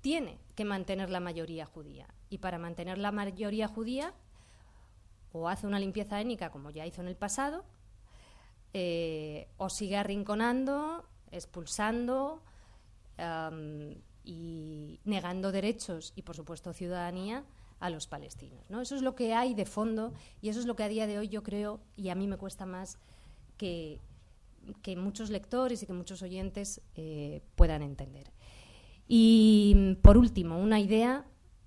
tiene que mantener la mayoría judía, y para mantener la mayoría judía o hace una limpieza étnica como ya hizo en el pasado, o sigue arrinconando, expulsando y negando derechos y, por supuesto, ciudadanía a los palestinos, ¿no? Eso es lo que hay de fondo, y eso es lo que a día de hoy yo creo, y a mí me cuesta más que muchos lectores y que muchos oyentes puedan entender. Y, por último, una idea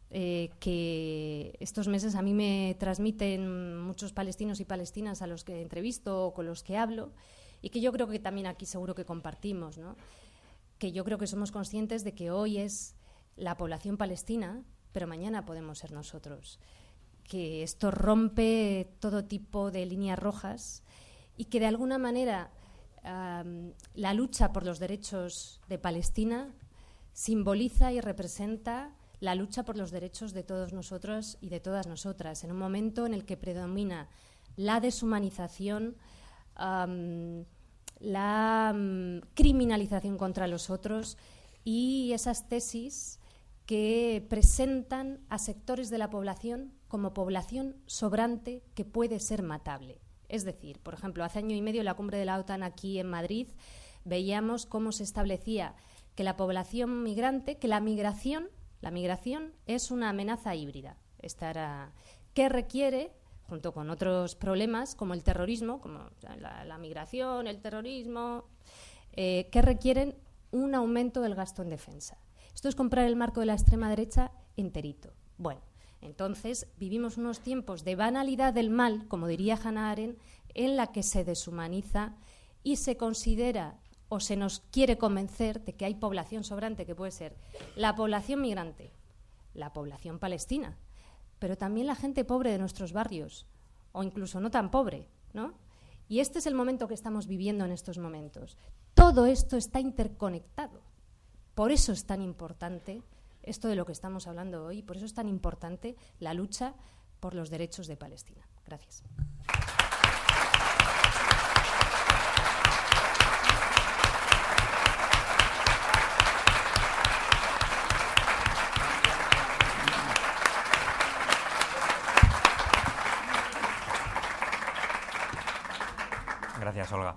que estos meses a mí me transmiten muchos palestinos y palestinas a los que entrevisto o con los que hablo, y que yo creo que también aquí seguro que compartimos, ¿no? Que yo creo que somos conscientes de que hoy es la población palestina, pero mañana podemos ser nosotros, que esto rompe todo tipo de líneas rojas y que de alguna manera la lucha por los derechos de Palestina simboliza y representa la lucha por los derechos de todos nosotros y de todas nosotras, en un momento en el que predomina la deshumanización, la criminalización contra los otros y esas tesis que presentan a sectores de la población como población sobrante que puede ser matable. Es decir, por ejemplo, hace año y medio en la cumbre de la OTAN aquí en Madrid veíamos cómo se establecía que la población migrante, que la migración es una amenaza híbrida, que requiere, junto con otros problemas como el terrorismo, como la migración, el terrorismo, que requieren un aumento del gasto en defensa. Esto es comprar el marco de la extrema derecha enterito. Bueno, entonces vivimos unos tiempos de banalidad del mal, como diría Hannah Arendt, en la que se deshumaniza y se considera o se nos quiere convencer de que hay población sobrante, que puede ser la población migrante, la población palestina, pero también la gente pobre de nuestros barrios, o incluso no tan pobre, ¿no? Y este es el momento que estamos viviendo en estos momentos. Todo esto está interconectado. Por eso es tan importante esto de lo que estamos hablando hoy, por eso es tan importante la lucha por los derechos de Palestina. Gracias. Gracias, Olga.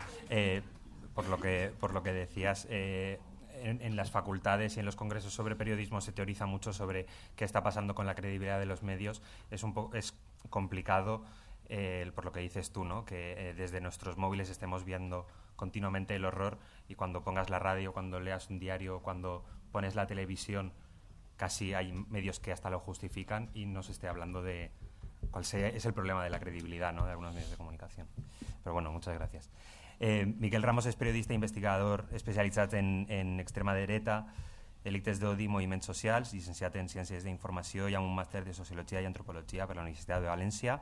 Por lo que decías, en las facultades y en los congresos sobre periodismo se teoriza mucho sobre qué está pasando con la credibilidad de los medios. Es complicado, por lo que dices tú, ¿no? Que desde nuestros móviles estemos viendo continuamente el horror, y cuando pongas la radio, cuando leas un diario, cuando pones la televisión, casi hay medios que hasta lo justifican, y no se esté hablando de cuál es el problema de la credibilidad, ¿no?, de algunos medios de comunicación. Però bueno, muchas gracias. Miquel Ramos és periodista i investigador especialitzat en extrema dreta, delictes d'odi i moviments socials, llicenciat en Ciències d'Informació i amb un màster de Sociologia i Antropologia per la Universitat de València.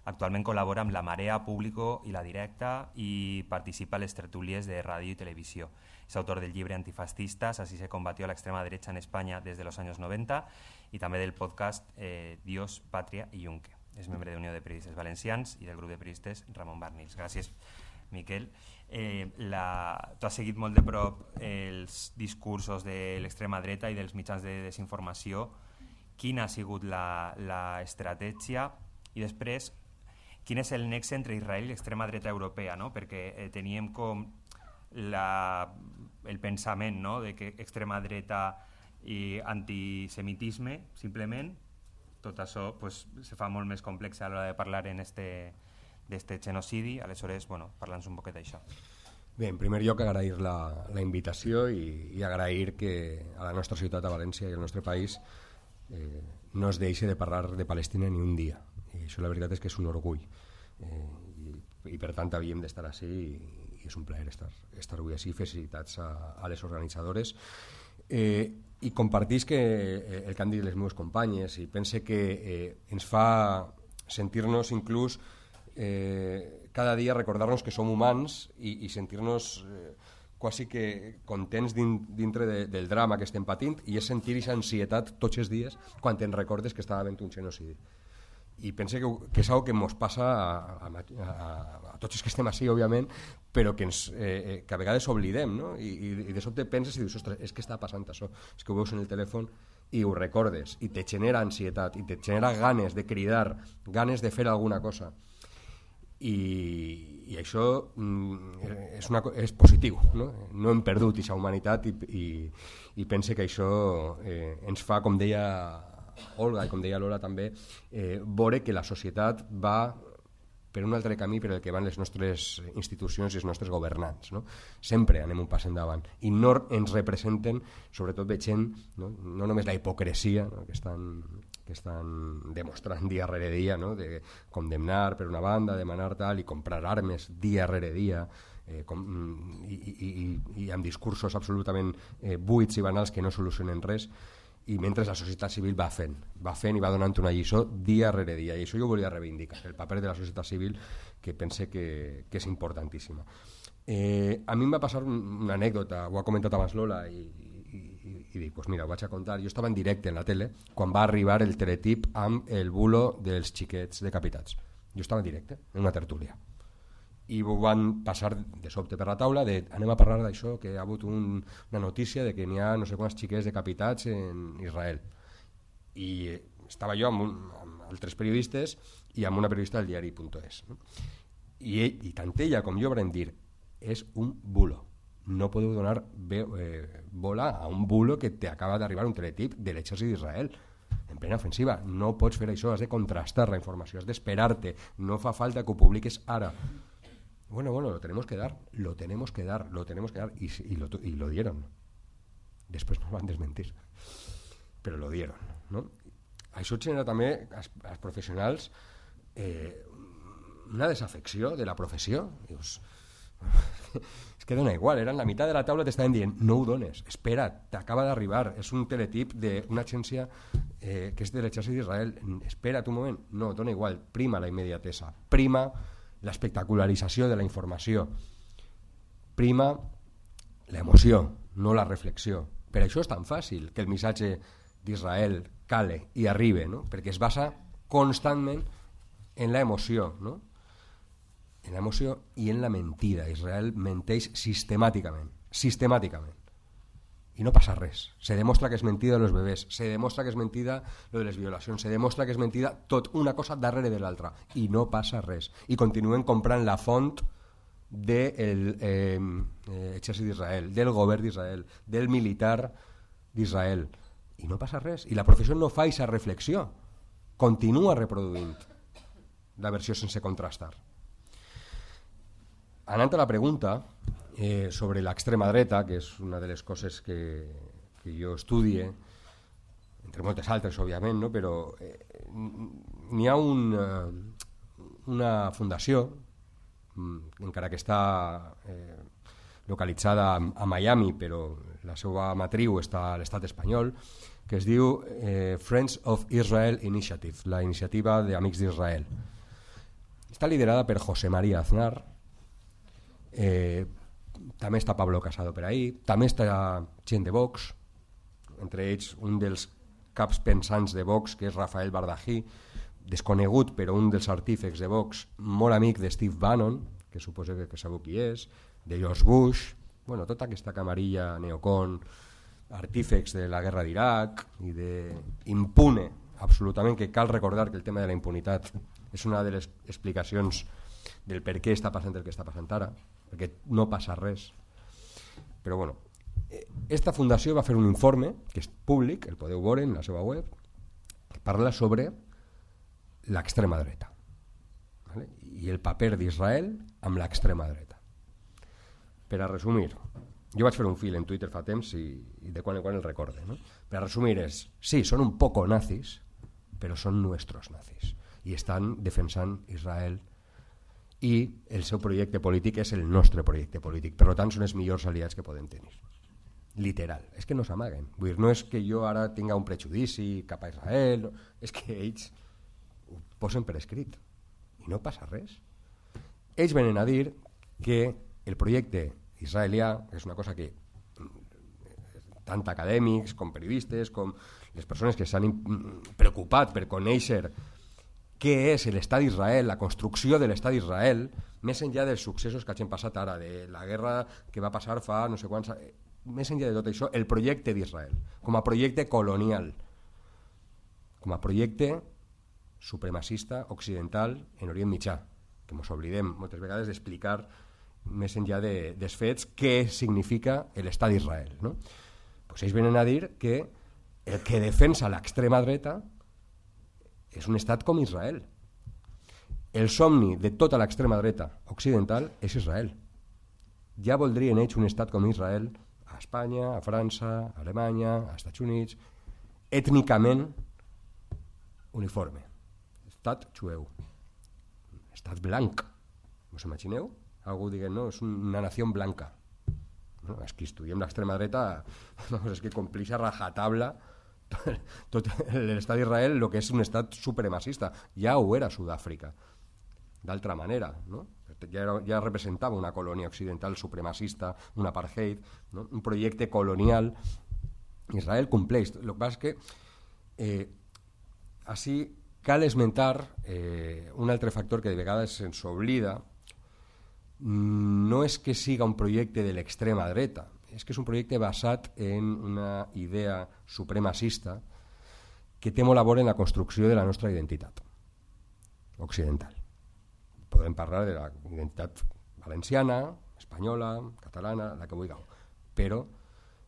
Actualment col·labora amb La Marea, Público i La Directa i participa a les tertúlies de ràdio i televisió. Es autor del llibre Antifascistas, así se combatió la extrema derecha en España desde los años 90, y també del podcast Dios, Patria i Yunque. És membre de Unió de Periodistes Valencians i del grup de periodistes Ramon Barnils. Gràcies, Miquel. Tu has seguit molt de prop els discursos de l'extrema dreta i dels mitjans de desinformació. Quina ha sigut l'estratègia? I després, quin és el nexe entre Israel i l'extrema dreta europea? No? Perquè teníem com el pensament, no?, de que extrema dreta i antisemitisme, simplement, tot això pues, se fa molt més complex a l'hora de parlar d'este genocidi. Aleshores, bueno, parla'ns un poquet d'això. Bé, en primer lloc agrair la invitació i agrair que a la nostra ciutat, a València i al nostre país, no es deixi de parlar de Palestina ni un dia. I això la veritat és que és un orgull. I per tant havíem d'estar així i és un plaer estar avui així. Felicitats a les organitzadores. I compartís que el que han dit les meves companyes, i pense que ens fa sentir-nos inclús cada dia, recordar-nos que som humans i sentir-nos quasi que contents dintre del drama que estem patint, i és sentir aquesta ansietat tots els dies quan te'n recordes que estava havent un genocidi. I pense que és una cosa que ens passa a tots els que estem així, òbviament, però que a vegades oblidem, no? I de sobte penses i dius, ostres, és que està passant això, és que ho veus en el telèfon i ho recordes, i te genera ansietat, i te genera ganes de cridar, ganes de fer alguna cosa. I això és positiu, no? No hem perdut aquesta humanitat i pense que això ens fa, com deia Olga i com deia Lola també, veure que la societat va per un altre camí per el que van les nostres institucions i els nostres governants, no? Sempre anem un pas endavant i no ens representen, sobretot veient no només la hipocresia, no?, que estan demostrant dia rere dia, no?, de condemnar per una banda, demanar tal i comprar armes dia rere dia, i amb discursos absolutament buits i banals que no solucionen res, i mentre la societat civil va fent i va donant una lliçó dia rere dia, i això jo volia reivindicar, el paper de la societat civil, que pense que és importantíssima. A mi em va passar una anècdota, ho ha comentat abans Lola, i dic, pues mira, ho vaig a contar. Jo estava en directe en la tele quan va arribar el teletip amb el bulo dels xiquets decapitats. Jo estava en directe, en una tertúlia, i ho van passar de sobte per la taula de anem a parlar d'això, que ha hagut una notícia de que n'hi ha no sé quants xiquets decapitats en Israel. I estava jo amb altres periodistes i amb una periodista del diari.es, no? I tant ella com jo vam dir, és un bulo, no podeu donar bola a un bulo que t'acaba d'arribar un teletip de l'exèrcit d'Israel en plena ofensiva. No pots fer això, has de contrastar la informació, has d'esperar-te, no fa falta que ho publiques ara. Bueno, lo tenemos que dar, y lo dieron. Después nos van a desmentir, pero lo dieron, no? Això genera també als professionals una desafecció de la professió. Dius, és que dona igual, era en la meitat de la taula t'estaven dient no ho dones, espera, t'acaba d'arribar, és un teletip d'una agència que és de l'exèrcit d'Israel, espera't un moment, no, dona igual, prima la immediatesa, prima l'espectacularització de la informació, prima l'emoció, no la reflexió. Per això és tan fàcil que el missatge d'Israel cale i arribe, no? Perquè es basa constantment en la emoció, no? En la emoció i en la mentida. Israel menteix sistemàticament, i no passa res. Se demostra que és mentida de los bebès, se demostra que és mentida lo de les violacions, se demostra que és mentida tot una cosa darrere de l'altra, i no passa res. I continuen comprant la font del exèrcit d'Israel, del govern d'Israel, del militar d'Israel, i no passa res. I la professió no fa aquesta reflexió, continua reproduint la versió sense contrastar. Anant a la pregunta sobre l'extrema dreta, que és una de les coses que jo estudie, entre moltes altres, òbviament, no? Però n'hi ha una fundació, encara que està localitzada a Miami, però la seva matriu està a l'estat espanyol, que es diu Friends of Israel Initiative, la iniciativa d'Amics d'Israel. Està liderada per José María Aznar, també està Pablo Casado per ahí, també està gent de Vox, entre ells un dels caps pensants de Vox, que és Rafael Bardají, desconegut però un dels artífecs de Vox, molt amic de Steve Bannon, que suposo que sabeu qui és, de George Bush, bueno, tota aquesta camarilla neocon, artífecs de la guerra d'Iraq i d'impune, absolutament, que cal recordar que el tema de la impunitat és una de les explicacions del per què està passant el que està passant ara, perquè no passa res. Però bueno, esta fundació va fer un informe que és públic, el podeu veure en la seva web, que parla sobre l'extrema dreta, ¿vale? I el paper d'Israel amb l'extrema dreta. Per a resumir, jo vaig fer un fil en Twitter fa temps i de quan en quan el recorde, no? Per a resumir és, sí, són un poco nazis, però són nuestros nazis i estan defensant Israel i el seu projecte polític és el nostre projecte polític, per tant són els millors aliats que podem tenir, literal, és que no s'amaguen, vull dir, no és que jo ara tinga un prejudici cap a Israel, no. És que ells ho posen per escrit i no passa res. Ells venen a dir que el projecte israelià és una cosa que tant acadèmics com periodistes com les persones que s'han preocupat per conèixer què és l'estat d'Israel, la construcció de l'estat d'Israel, més enllà dels successos que hagin passat ara, de la guerra que va passar fa no sé quants, més enllà de tot això, el projecte d'Israel, com a projecte colonial, com a projecte supremacista occidental en Orient Mitjà, que ens oblidem moltes vegades d'explicar més enllà dels fets què significa l'estat d'Israel, no? Pues ells venen a dir que el que defensa l'extrema dreta és un estat com Israel. El somni de tota l'extrema dreta occidental és Israel. Ja voldrien ells un estat com Israel a Espanya, a França, a Alemanya, als Estats Units, ètnicament uniforme. Estat jueu. Estat blanc. Us imagineu? Algú diguem, no, és una nació blanca. No, és que estudiem l'extrema dreta, és que compleix a rajatabla tot l'estat d'Israel, el que és un estat supremacista. Ja ho era Sud-àfrica, d'altra manera, no? Ja representava una colònia occidental supremacista, un apartheid, no? Un projecte colonial. Israel compleix. El que passa és que així cal esmentar un altre factor que de vegades se'ns oblida. No és que siga un projecte de l'extrema dreta, és que és un projecte basat en una idea supremacista que té molt a veure en la construcció de la nostra identitat occidental. Podem parlar de la identitat valenciana, espanyola, catalana, la que vulgueu, però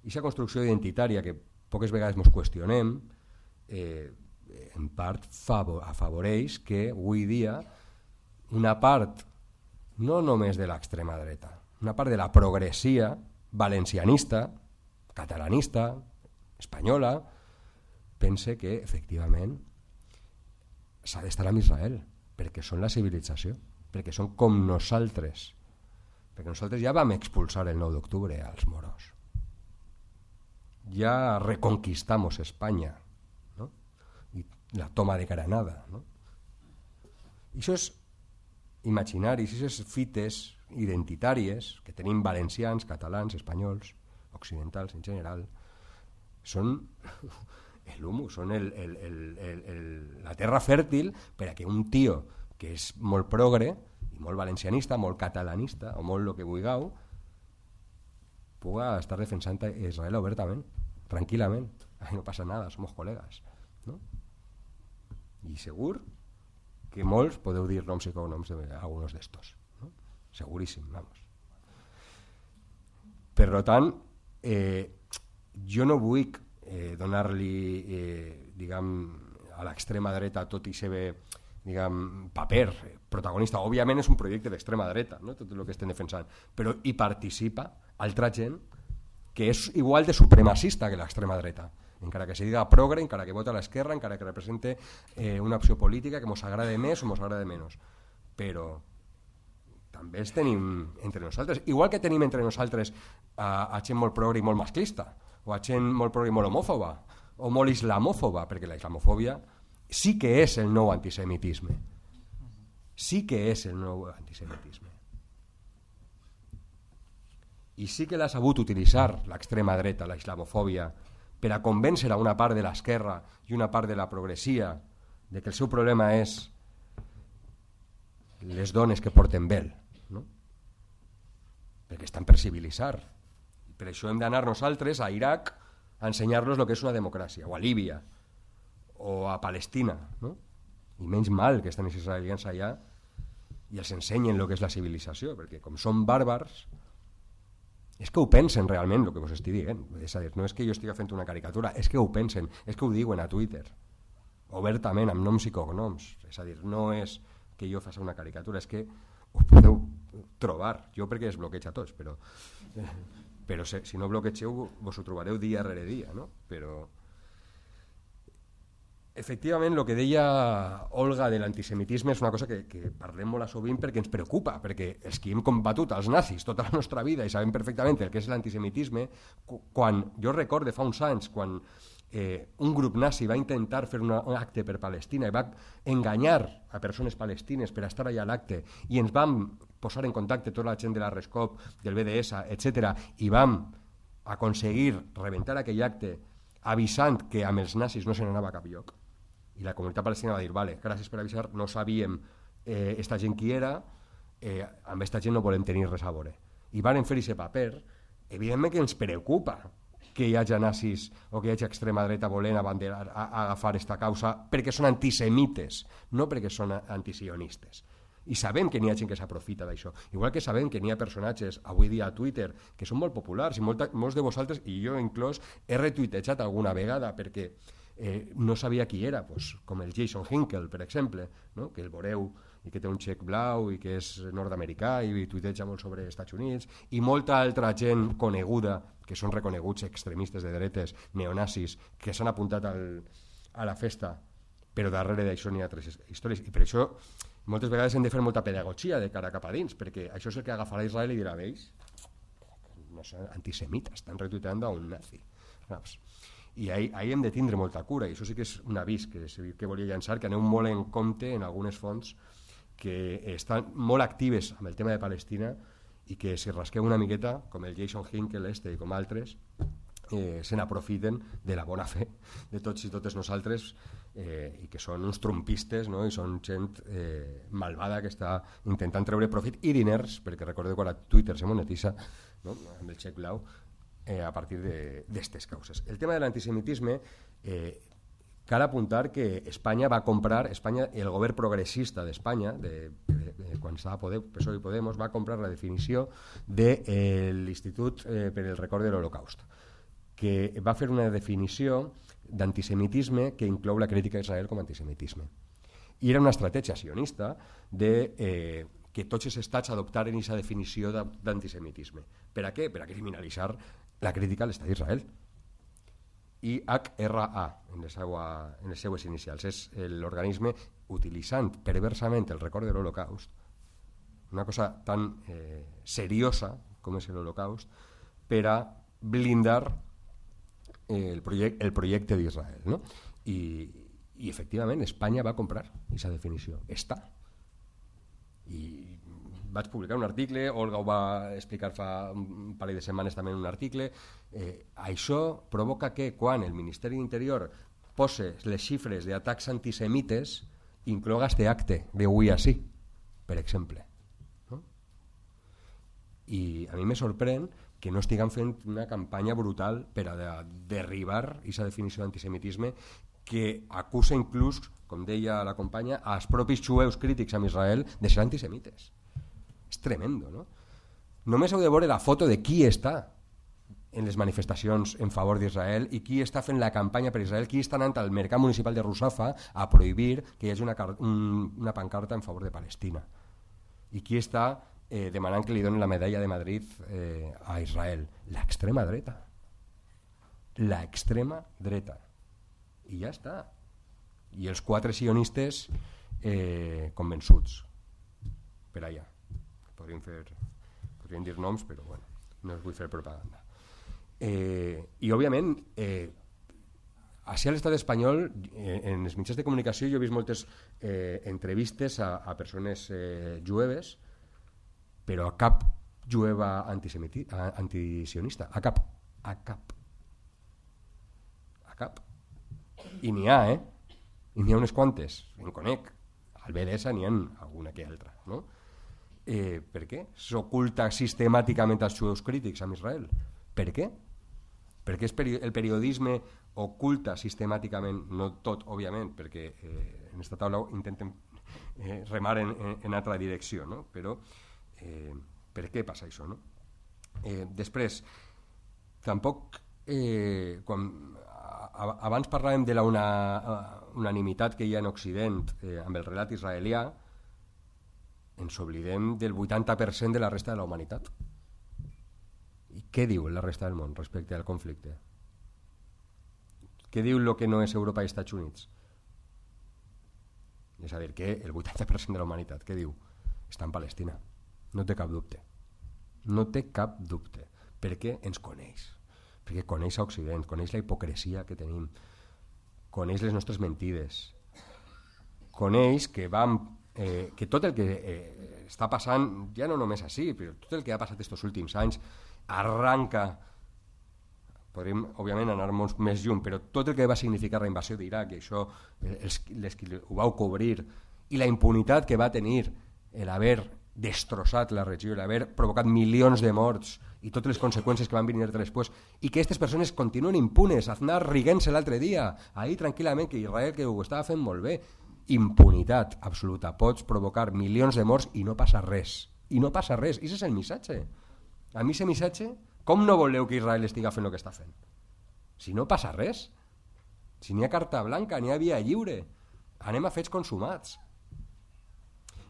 aquesta construcció identitària que poques vegades ens qüestionem en part afavoreix que avui dia una part no només de l'extrema dreta, una part de la progressia valencianista, catalanista, espanyola, pense que efectivament s'ha d'estar amb Israel, perquè són la civilització, perquè són com nosaltres, perquè nosaltres ja vam expulsar el 9 d'octubre als moros. Ya reconquistamos España, ¿no? Y la toma de Granada, ¿no? I aquests imaginaris, aquestes fites identitàries que tenim valencians, catalans, espanyols, occidentals en general, són el humus, són la terra fèrtil per a que un tio que és molt progre i molt valencianista, molt catalanista o molt lo que vulgueu, puga estar defensant a Israel obertament, tranquil·lament. Ahí no passa nada, somos colegas, ¿no? I segur que molts podeu dir noms i cognoms d'alguns d'estos, ¿no? Seguríssim, vamos. Per tant, jo no vull donar-li, diguem, a l'extrema dreta tot i ser, diguem, paper protagonista. Òbviament és un projecte d'extrema dreta, no? Tot el que estem defensant, però hi participa altra gent que és igual de supremacista que l'extrema dreta, encara que se diga progre, encara que vota a l'esquerra, encara que represente una opció política que ens agrada més o ens agrada menys. Però també els tenim entre nosaltres, igual que tenim entre nosaltres a gent molt progre i molt masclista, o a gent molt progre i molt homòfoba, o molt islamòfoba, perquè la islamofòbia sí que és el nou antisemitisme. Sí que és el nou antisemitisme. I sí que l'ha sabut utilitzar l'extrema dreta, la islamofòbia, per a convèncer a una part de l'esquerra i una part de la progressia de que el seu problema és les dones que porten vel, no? Perquè estan per civilitzar. I per això hem d'anar nosaltres a Iraq a ensenyar-los el que és una democràcia, o a Líbia, o a Palestina, no? I menys mal que estan els israelians allà i els ensenyen el que és la civilització, perquè com són bàrbars, és que ho pensen realment el que vos estic dient. És a dir, no és que jo estigui fent una caricatura, és que ho pensen, és que ho diuen a Twitter, obertament, amb noms i cognoms. És a dir, no és que jo faci una caricatura, és que ho podeu trobar. Jo perquè es bloqueja a tots, però si no bloquegeu vos ho trobareu dia rere dia, no? Però efectivament, el que deia Olga de l'antisemitisme és una cosa que parlem molt a sovint perquè ens preocupa, perquè els que hem combatut els nazis tota la nostra vida i sabem perfectament el que és l'antisemitisme, quan jo recordo fa uns anys, quan un grup nazi va intentar fer un acte per Palestina i va enganyar a persones palestines per estar allà a l'acte i ens vam posar en contacte tota la gent de la RESCOP, del BDS, etc. i vam aconseguir rebentar aquell acte avisant que amb els nazis no se n'anava a cap lloc. I la comunitat palestina va dir, vale, gràcies per avisar, no sabíem esta gent qui era, amb esta gent no volem tenir res a veure. I varen fer aquest paper. Evidentment que ens preocupa que hi hagi nazis o que hi hagi extrema dreta volent agafar esta causa perquè són antisemites, no perquè són antisionistes. I sabem que n'hi ha gent que s'aprofita d'això. Igual que sabem que n'hi ha personatges avui dia a Twitter que són molt populars i molts de vosaltres, i jo inclòs, he retuitejat alguna vegada perquè no sabia qui era, pues, com el Jason Hinkle, per exemple, no? Que el veureu i que té un xec blau i que és nord-americà i tuiteja molt sobre els Estats Units, i molta altra gent coneguda que són reconeguts extremistes de dretes, neonazis, que s'han apuntat a la festa, però darrere d'això n'hi ha altres històries. I per això moltes vegades hem de fer molta pedagogia de cara cap a dins, perquè això és el que agafarà Israel i dirà, veus, no són antisemites, estan retuiteant a un nazi. Saps? I ahí hem de tindre molta cura, i això sí que és un avís que volia llançar, que aneu molt en compte en algunes fonts que estan molt actives amb el tema de Palestina i que si rasqueu una miqueta, com el Jason Hinkle i com altres, se n'aprofiten de la bona fe de tots i totes nosaltres, i que són uns trumpistes, no? I són gent malvada que està intentant treure profit i diners, perquè recordeu quan a Twitter se monetitza, no? Amb el xec blau, a partir d'aquestes causes. El tema de l'antisemitisme, cal apuntar que Espanya va comprar, el govern progressista d'Espanya, quan estava PSOE i Podemos, va comprar la definició de l'Institut per el Record de l'Holocaust, que va fer una definició d'antisemitisme que inclou la crítica d'Israel com a antisemitisme. I era una estratègia sionista que tots els estats adoptaren aquesta definició d'antisemitisme. Per a què? Per a criminalitzar la crítica a l'estat d'Israel. IHRA, en les seues inicials, és l'organisme utilitzant perversament el record de l'Holocaust, una cosa tan seriosa com és l'Holocaust, per a blindar el projecte d'Israel, no? I efectivament Espanya va comprar aquesta definició. Està. I vaig publicar un article, Olga ho va explicar fa un parell de setmanes també en un article. Això provoca que quan el Ministeri d'Interior posa les xifres d'atacs antisemites incloga este acte d'avui així, per exemple. No? I a mi me sorprèn que no estiguen fent una campanya brutal per a derribar aquesta definició d'antisemitisme que acusa inclús, com deia la companya, als propis jueus crítics amb Israel de ser antisemites. És tremendo, no? Només heu de veure la foto de qui està en les manifestacions en favor d'Israel i qui està fent la campanya per Israel, qui està anant al mercat municipal de Rusafa a prohibir que hi hagi una pancarta en favor de Palestina i qui està demanant que li donin la medalla de Madrid a Israel. L'extrema dreta. L'extrema dreta. I ja està. I els 4 sionistes convençuts per allà. Podríem dir noms, però bueno, no us vull fer propaganda. I òbviament així a l'estat espanyol, en els mitjans de comunicació jo he vist moltes entrevistes a persones jueves, però a cap jueva antisionista, a cap. I n'hi ha, i n'hi ha unes quantes, en conec, al BDS n'hi ha alguna que altra, no? Per què s'oculta sistemàticament els jueus crítics amb Israel? Per què? Perquè el periodisme oculta sistemàticament, no tot, òbviament, perquè en aquesta taula intentem remar en altra direcció, no? Però per què passa això, no? Després, tampoc abans parlàvem de la unanimitat que hi ha en Occident amb el relat israelià, ens oblidem del 80% de la resta de la humanitat. I què diu la resta del món respecte al conflicte? Què diu el que no és Europa i Estats Units? És a dir, que el 80% de la humanitat, què diu? Està en Palestina. No té cap dubte. No té cap dubte. Perquè ens coneix. Perquè coneix a Occident, coneix la hipocresia que tenim, coneix les nostres mentides, coneix que tot el que està passant, ja no només així, però tot el que ha passat aquests últims anys arranca, podríem òbviament anar molt més lluny, però tot el que va significar la invasió d'Iraq, i això les que ho vau cobrir, i la impunitat que va tenir l'haver destrossat la regió, l'haver provocat milions de morts i totes les conseqüències que van venir després, i que aquestes persones continuen impunes. Aznar riguent-se l'altre dia, ahir tranquil·lament, que Israel que ho estava fent molt bé. Impunitat absoluta. Pots provocar milions de morts i no passa res. I no passa res. I aquest és el missatge. A mi aquest missatge, com no voleu que Israel estigui fent el que està fent? Si no passa res. Si n'hi ha carta blanca, n'hi ha via lliure. Anem a fets consumats.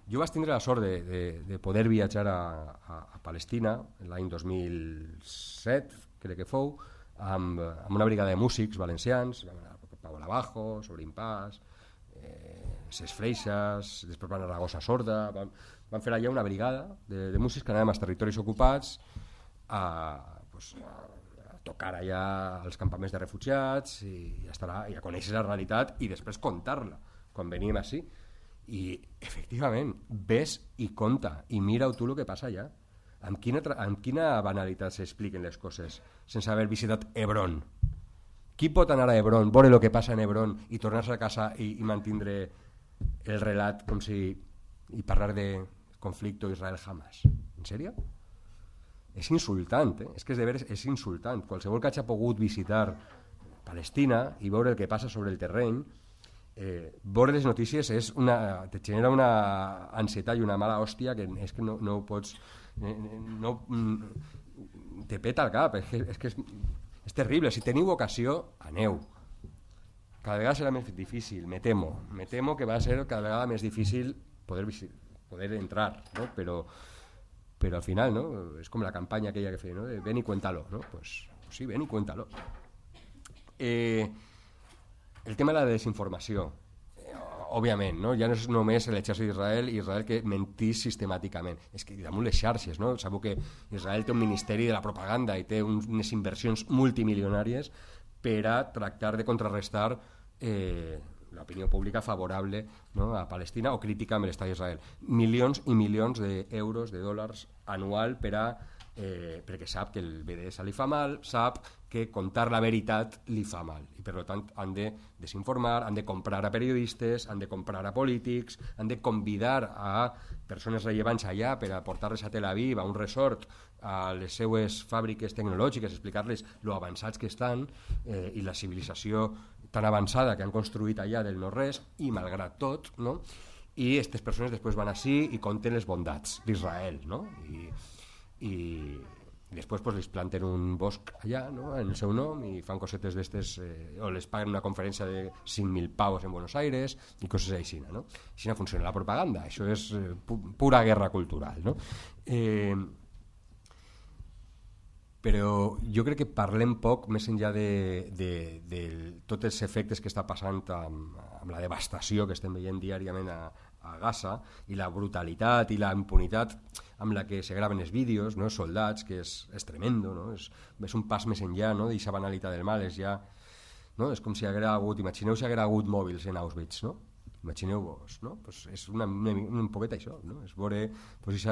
Jo vaig tindre la sort de poder viatjar a Palestina l'any 2007, crec que fou, amb una brigada de músics valencians, Pau Abajo, Sobrin Paz, Ses Freixas, després van a Ragosa Sorda, van fer allà una brigada de músics que anàvem als territoris ocupats a tocar allà als campaments de refugiats i a conèixer la realitat i després contar-la quan veníem així. I efectivament ves i conta i mira-ho tu el que passa allà, amb quina banalitat s'expliquen les coses sense haver visitat Hebron. Qui pot anar a Hebron, veure el que passa en Hebron i tornar-se a casa i mantindre el relat com si i parlar de conflicte Israel-Hamas? En sèrio? És insultant, és que de veres és insultant. Qualsevol que hagi pogut visitar Palestina i veure el que passa sobre el terreny, veure les notícies te genera una ansietat i una mala hòstia que és que no ho pots te peta el cap, és que és terrible. Si teniu ocasió, aneu. Cada vegada serà més difícil, me temo que va ser cada vegada més difícil poder entrar, no? Però al final, no? És com la campanya aquella que feia, no? Ven y cuéntalo, no? Pues sí, ven y cuéntalo. El tema de la desinformació. òbviament, no? Ja no és només l'exèrcit d'Israel que mentís sistemàticament, és que damunt les xarxes, no? Sabeu que Israel té un ministeri de la propaganda i té unes inversions multimilionàries per a tractar de contrarrestar l'opinió pública favorable, no, a Palestina o crítica amb l'estat d'Israel. Milions i milions d'euros, de dòlars anual perquè sap que el BDS li fa mal, sap que contar la veritat li fa mal i per tant han de desinformar, han de comprar a periodistes, han de comprar a polítics, han de convidar a persones rellevants allà per a portar-les a Tel Aviv, a un resort, a les seues fàbriques tecnològiques, explicar-les lo avançats que estan i la civilització tan avançada que han construït allà del no-res i malgrat tot, no? I aquestes persones després van així i conten les bondats d'Israel, no? I després pues, les planten un bosc allà, no? En el seu nom i fan cosetes d'estes o les paguen una conferència de 5.000 pavos en Buenos Aires i coses així, no? Així no funciona la propaganda, això és pura guerra cultural, no? Però jo crec que parlem poc més enllà de tots els efectes que està passant amb la devastació que estem veient diàriament a Gaza i la brutalitat i la impunitat amb la que se graven els vídeos, no? Soldats, que és tremendo, no? És un pas més enllà, no? D'aquesta banalitat del mal, és ja, no? És com si haguera hagut, imagineu si haguera hagut mòbils en Auschwitz, no? Imagineu-vos, no? Pues és un poquet això, no? És veure pues,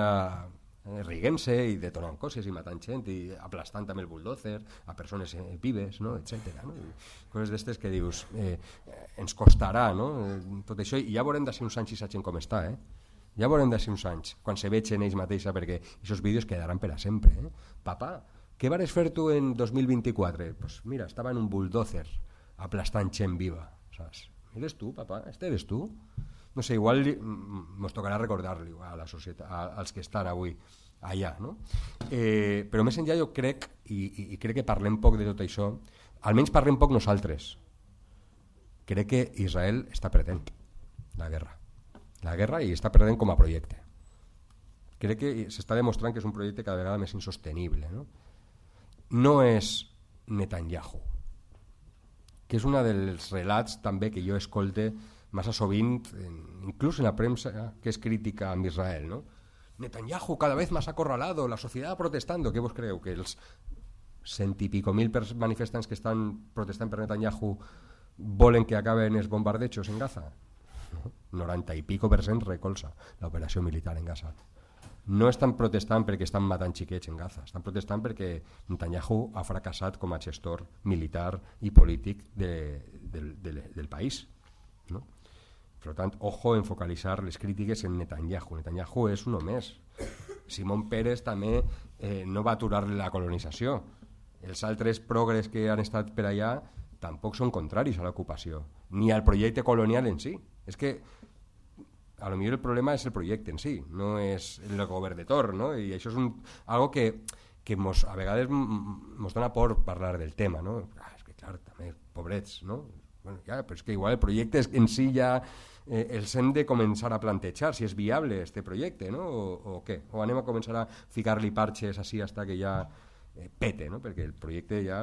riguent-se i detonant coses i matant gent i aplastant amb el bulldozer a persones vives, no? Etcètera, no? Coses d'estes que dius ens costarà, no? Tot això, i ja veurem d'ací uns anys i sa gent com està, ja veurem d'ací uns anys quan se vegen ells mateixa, perquè aquests vídeos quedaran per a sempre, Papà, què vares fer tu en 2024? Pues mira, estava en un bulldozer aplastant gent viva, saps? Eres tu, papà? Eres tu? No sé, igual ens tocarà recordar-li a la societat, als que estan avui allà, no? Però més enllà jo crec, i crec que parlem poc de tot això, almenys parlem poc nosaltres. Crec que Israel està perdent la guerra i està perdent com a projecte. Crec que s'està demostrant que és un projecte cada vegada més insostenible, no? No és Netanyahu, que és un dels relats també que jo escolte massa sovint, inclús en la premsa que és crítica amb Israel, ¿no? Netanyahu cada vez más acorralado, la sociedad protestando. Què vos creu? Que els 100 i pico mil manifestants que estan protestant per Netanyahu volen que acaben els bombardejos en Gaza? 90 i pico % recolza l'operació militar en Gaza. No estan protestant perquè estan matant xiquets en Gaza, estan protestant perquè Netanyahu ha fracassat com a gestor militar i polític del país, no? Per tant, ojo en focalitzar les crítiques en Netanyahu. Netanyahu és un més. Simón Pérez també no va aturar la colonització. Els altres progres que han estat per allà tampoc són contraris a l'ocupació, ni al projecte colonial en si. És que a lo millor el problema és el projecte en si, no és el govern de torn, no? I això és algo que a vegades ens dona por parlar del tema, no? És que clar, també pobrets, no? Bueno, ja, però és que igual el projecte en si ja els hem de començar a plantejar si és viable este projecte, no? O què? O anem a començar a ficar-li parxes així hasta que ja pete, no? Perquè el projecte ja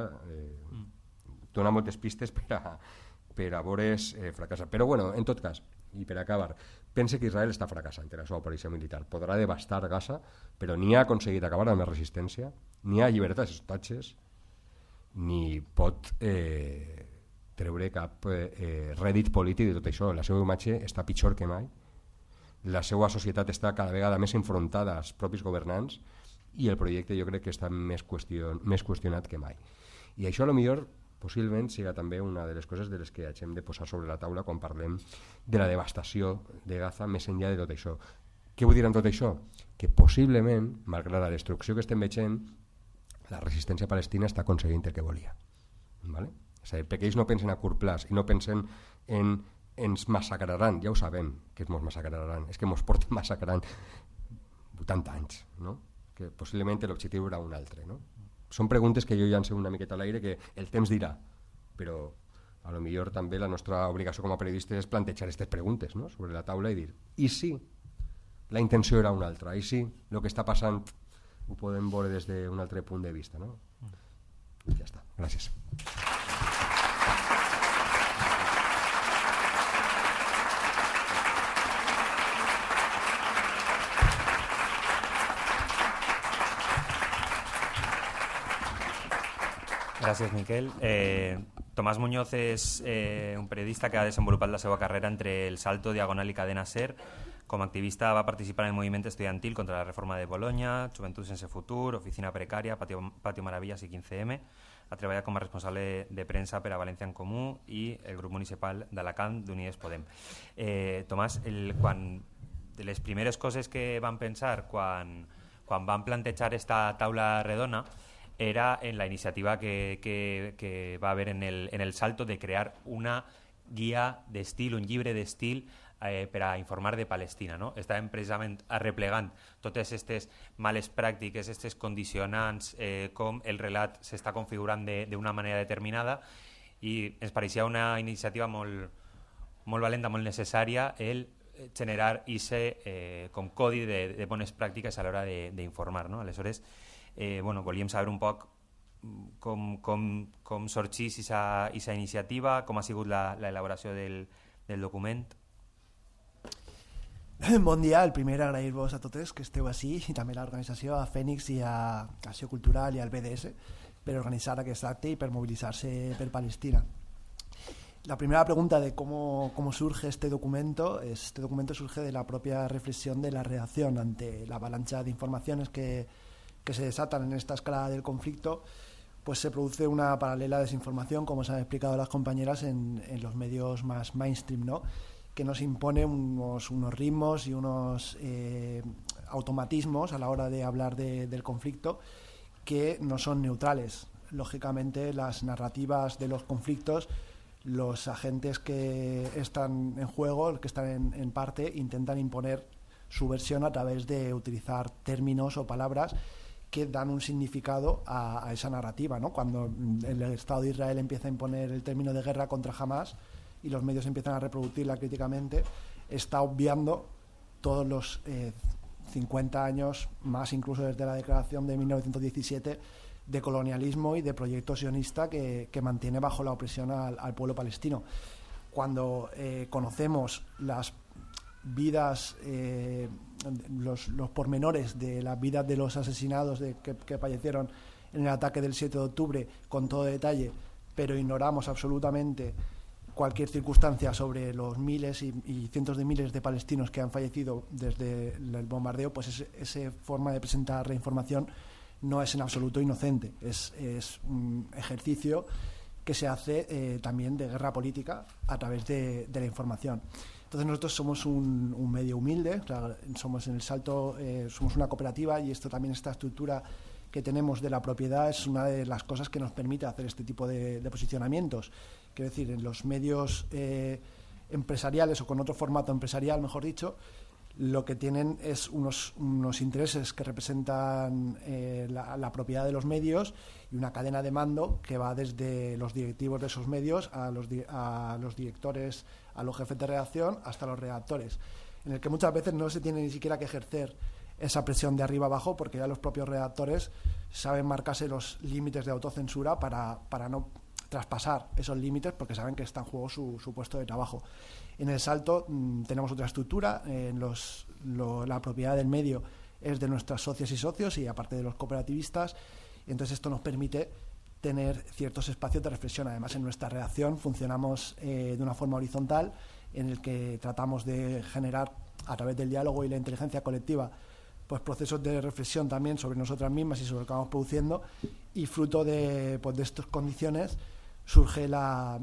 dona moltes pistes per a veure's fracassar. Però bueno, en tot cas, i per acabar, pense que Israel està fracassant en la seva operació militar. Podrà devastar Gaza, però ni ha aconseguit acabar amb la resistència, ni ha alliberat els hostatges, ni pot treure cap rèdit polític de tot això. La seva imatge està pitjor que mai, la seva societat està cada vegada més enfrontada als propis governants i el projecte jo crec que està més qüestionat que mai. I això potser possiblement siga també una de les coses de les que hem de posar sobre la taula quan parlem de la devastació de Gaza més enllà de tot això. Què vull dir amb tot això? Que possiblement, malgrat la destrucció que estem veient, la resistència palestina està aconseguint el que volia. ¿Vale? És a dir, perquè ells no pensen a curt plaç i no pensen en ens massacraran, ja ho sabem que ens massacraran, és que ens porten massacrant 80 anys, no? Que possiblement l'objectiu era un altre, no? Són preguntes que jo llanço una miqueta a l'aire que el temps dirà, però a lo millor també la nostra obligació com a periodistes és plantejar aquestes preguntes, no? Sobre la taula i dir, i si la intenció era una altra, i si el que està passant ho podem veure des d'un altre punt de vista, no? Ja està, gràcies. Gràcies, Miquel. Tomàs Muñoz és un periodista que ha desenvolupat la seva carrera entre El Salto, Diagonal i Cadena SER. Com a activista va participar en el moviment estudiantil contra la reforma de Bolonya, Joventut sense futur, Oficina Precària, Patio Maravillas i 15M. Ha treballat com a responsable de premsa per a València en Comú i el grup municipal d'Alacant d'Unides Podem. Tomàs, de les primeres coses que van pensar quan van plantejar esta taula redona era en la iniciativa que va haver en el Salto de crear una guia d'estil, un llibre d'estil per a informar de Palestina. No? Estàvem precisament arreplegant totes aquestes males pràctiques, aquests condicionants, com el relat s'està configurant d'una manera determinada, i ens pareixia una iniciativa molt valenta, molt necessària, el generar aquest com codi de bones pràctiques a l'hora d'informar. No? Aleshores, volíem saber un poc com sorgís aquesta iniciativa, com ha sigut l'elaboració del document. Bon dia. El primer, agrair-vos a totes que esteu així, i també a l'organització, a Fènix i a Acció Cultural i al BDS, per organitzar aquest acte i per movilizarse per Palestina. La primera pregunta de cómo surge este documento surge de la propia reflexión de la redacción ante la avalancha de informaciones que se desatan en esta escalada del conflicto. Pues se produce una paralela desinformación, como se han explicado las compañeras, en los medios más mainstream, ¿no? Que nos impone unos ritmos y unos automatismos a la hora de hablar del conflicto que no son neutrales. Lógicamente, las narrativas de los conflictos, los agentes que están en juego, que están en parte, intentan imponer su versión a través de utilizar términos o palabras que dan un significado a esa narrativa, ¿no? Cuando el Estado de Israel empieza a imponer el término de guerra contra Hamas y los medios empiezan a reproducirla críticamente, está obviando todos los 50 años, más incluso desde la declaración de 1917, de colonialismo y de proyecto sionista que mantiene bajo la opresión al pueblo palestino. Cuando conocemos las vidas, los pormenores de las vidas de los asesinados que fallecieron en el ataque del 7 de octubre con todo detalle, pero ignoramos absolutamente cualquier circunstancia sobre los miles y cientos de miles de palestinos que han fallecido desde el bombardeo, pues esa forma de presentar la información no es en absoluto inocente, es un ejercicio que se hace también de guerra política a través de la información. Entonces nosotros somos un medio humilde, somos en El Salto, somos una cooperativa, y esto también, esta estructura que tenemos de la propiedad, es una de las cosas que nos permite hacer este tipo de posicionamientos. Quiero decir, en los medios empresariales, o con otro formato empresarial, mejor dicho, lo que tienen es unos intereses que representan la propiedad de los medios, y una cadena de mando que va desde los directivos de esos medios a los directores, a los jefes de redacción, hasta los redactores, en el que muchas veces no se tiene ni siquiera que ejercer esa presión de arriba abajo, porque ya los propios redactores saben marcarse los límites de autocensura para no traspasar esos límites, porque saben que está en juego su puesto de trabajo. En El Salto tenemos otra estructura, la propiedad del medio es de nuestras socias y socios, y aparte de los cooperativistas, y entonces esto nos permite tener ciertos espacios de reflexión. Además, en nuestra redacción funcionamos de una forma horizontal, en el que tratamos de generar, a través del diálogo y la inteligencia colectiva, pues procesos de reflexión también sobre nosotras mismas y sobre lo que vamos produciendo, y fruto de estas condiciones surge la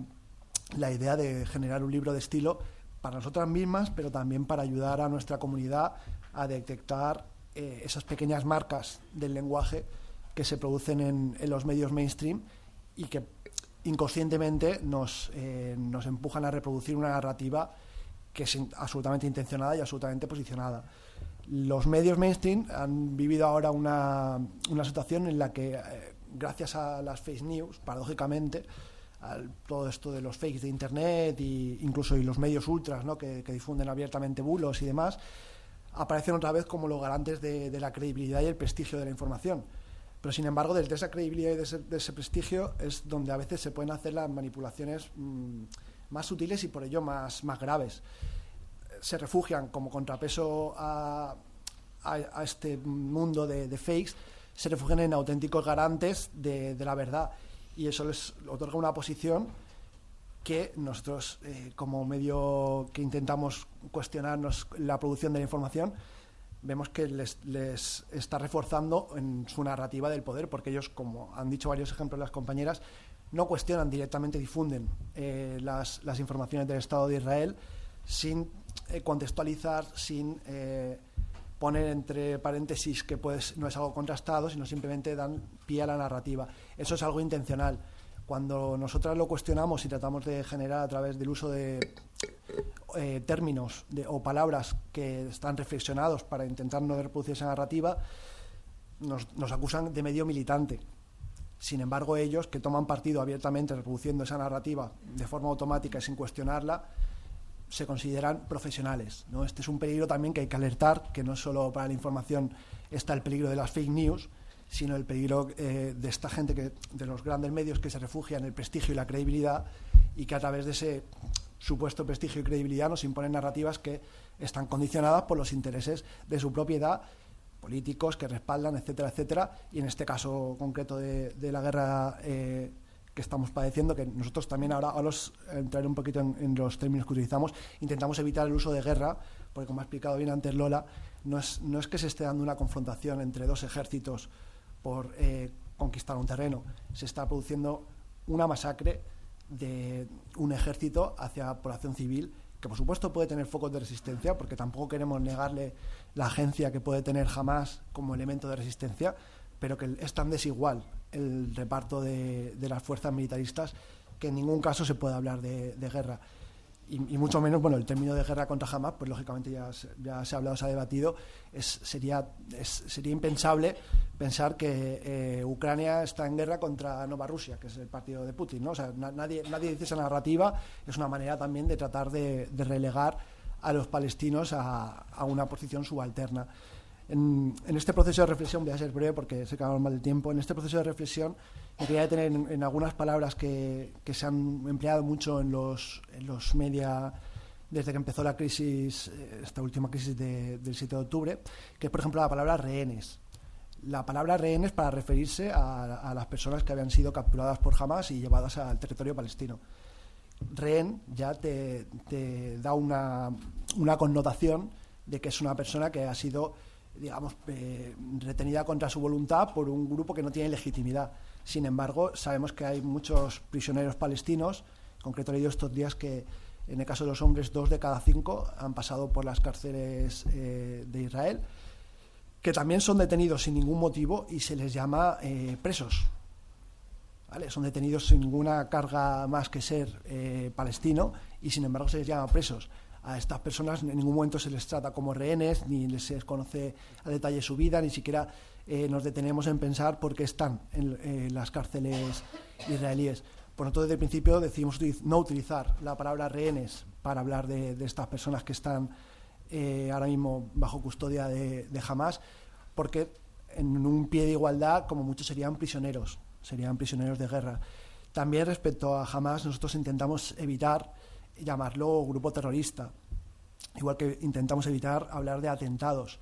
idea de generar un libro de estilo para nosotras mismas, pero también para ayudar a nuestra comunidad a detectar esas pequeñas marcas del lenguaje que se producen en los medios mainstream y que inconscientemente nos empujan a reproducir una narrativa que es absolutamente intencionada y absolutamente posicionada. Los medios mainstream han vivido ahora una situación en la que, gracias a las fake news, paradójicamente, todo esto de los fakes de internet e incluso los medios ultras, ¿no? que difunden abiertamente bulos y demás, aparecen otra vez como los garantes de la credibilidad y el prestigio de la información. Pero sin embargo, desde esa credibilidad y de ese prestigio es donde a veces se pueden hacer las manipulaciones más sutiles y por ello más graves. Se refugian como contrapeso a este mundo de fakes, se refugian en auténticos garantes de la verdad. y eso les otorga una posición que nosotros, como medio que intentamos cuestionarnos la producción de la información, vemos que les está reforzando en su narrativa del poder, porque ellos, como han dicho varios ejemplos las compañeras, no cuestionan directamente, difunden las informaciones del Estado de Israel sin contextualizar, sin poner entre paréntesis que no es algo contrastado, sino simplemente dan pie a la narrativa. Eso es algo intencional. Cuando nosotras lo cuestionamos y tratamos de generar a través del uso de términos o palabras que están reflexionados para intentar no reproducir esa narrativa, nos acusan de medio militante. Sin embargo, ellos, que toman partido abiertamente reproduciendo esa narrativa de forma automática y sin cuestionarla, se consideran profesionales, ¿no? Este es un peligro también que hay que alertar, que no solo para la información está el peligro de las fake news, sino el peligro de esta gente, de los grandes medios que se refugian en el prestigio y la credibilidad, y que a través de ese supuesto prestigio y credibilidad nos imponen narrativas que están condicionadas por los intereses de su propiedad, políticos que respaldan, etcétera, etcétera, y en este caso concreto de la guerra que estamos padeciendo, que nosotros también ahora entraré un poquito en los términos que utilizamos, intentamos evitar el uso de guerra, porque como ha explicado bien antes Lola, no es que se esté dando una confrontación entre dos ejércitos por conquistar un terreno, se está produciendo una masacre de un ejército hacia la población civil, que por supuesto puede tener focos de resistencia, porque tampoco queremos negarle la agencia que puede tener Hamás como elemento de resistencia, pero que es tan desigual el reparto de las fuerzas militaristas que en ningún caso se puede hablar de guerra. Y mucho menos, bueno, el término de guerra contra Hamás, pues lógicamente ya se ha hablado, se ha debatido. Sería impensable pensar que Ucrania está en guerra contra Nova Rusia, que es el partido de Putin, ¿no? O sea, nadie dice esa narrativa. Es una manera también de tratar de relegar a los palestinos a una posición subalterna. En este proceso de reflexión, voy a ser breve porque se acaba mal el tiempo, en este proceso de reflexión me quería detener en algunas palabras que se han empleado mucho en los media desde que empezó la crisis, esta última crisis del 7 de octubre, que es, por ejemplo, la palabra rehenes. La palabra rehenes para referirse a las personas que habían sido capturadas por Hamás y llevadas al territorio palestino. Rehén ya te da una connotación de que es una persona que ha sido, digamos, retenida contra su voluntad por un grupo que no tiene legitimidad. Sin embargo, sabemos que hay muchos prisioneros palestinos, en concreto he leído estos días que en el caso de los hombres 2 de cada 5 han pasado por las cárceles de Israel, que también son detenidos sin ningún motivo y se les llama presos. ¿Vale? Son detenidos sin ninguna carga más que ser palestino y sin embargo se les llama presos. A estas personas en ningún momento se les trata como rehenes, ni se les conoce a detalle su vida, ni siquiera nos detenemos en pensar por qué están en las cárceles israelíes. Por lo tanto, desde el principio decidimos no utilizar la palabra rehenes para hablar de estas personas que están ahora mismo bajo custodia de Hamás, porque en un pie de igualdad, como muchos serían prisioneros de guerra. También respecto a Hamás, nosotros intentamos evitar llamarlo grupo terrorista, igual que intentamos evitar hablar de atentados.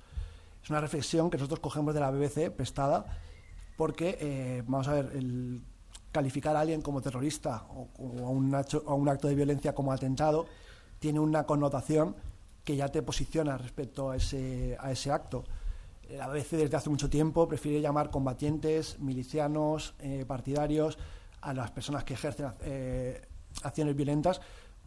Es una reflexión que nosotros cogemos de la BBC prestada, porque vamos a ver, el calificar a alguien como terrorista o a un acto de violencia como atentado tiene una connotación que ya te posiciona respecto a ese acto. La BBC desde hace mucho tiempo prefiere llamar combatientes, milicianos, partidarios a las personas que ejercen acciones violentas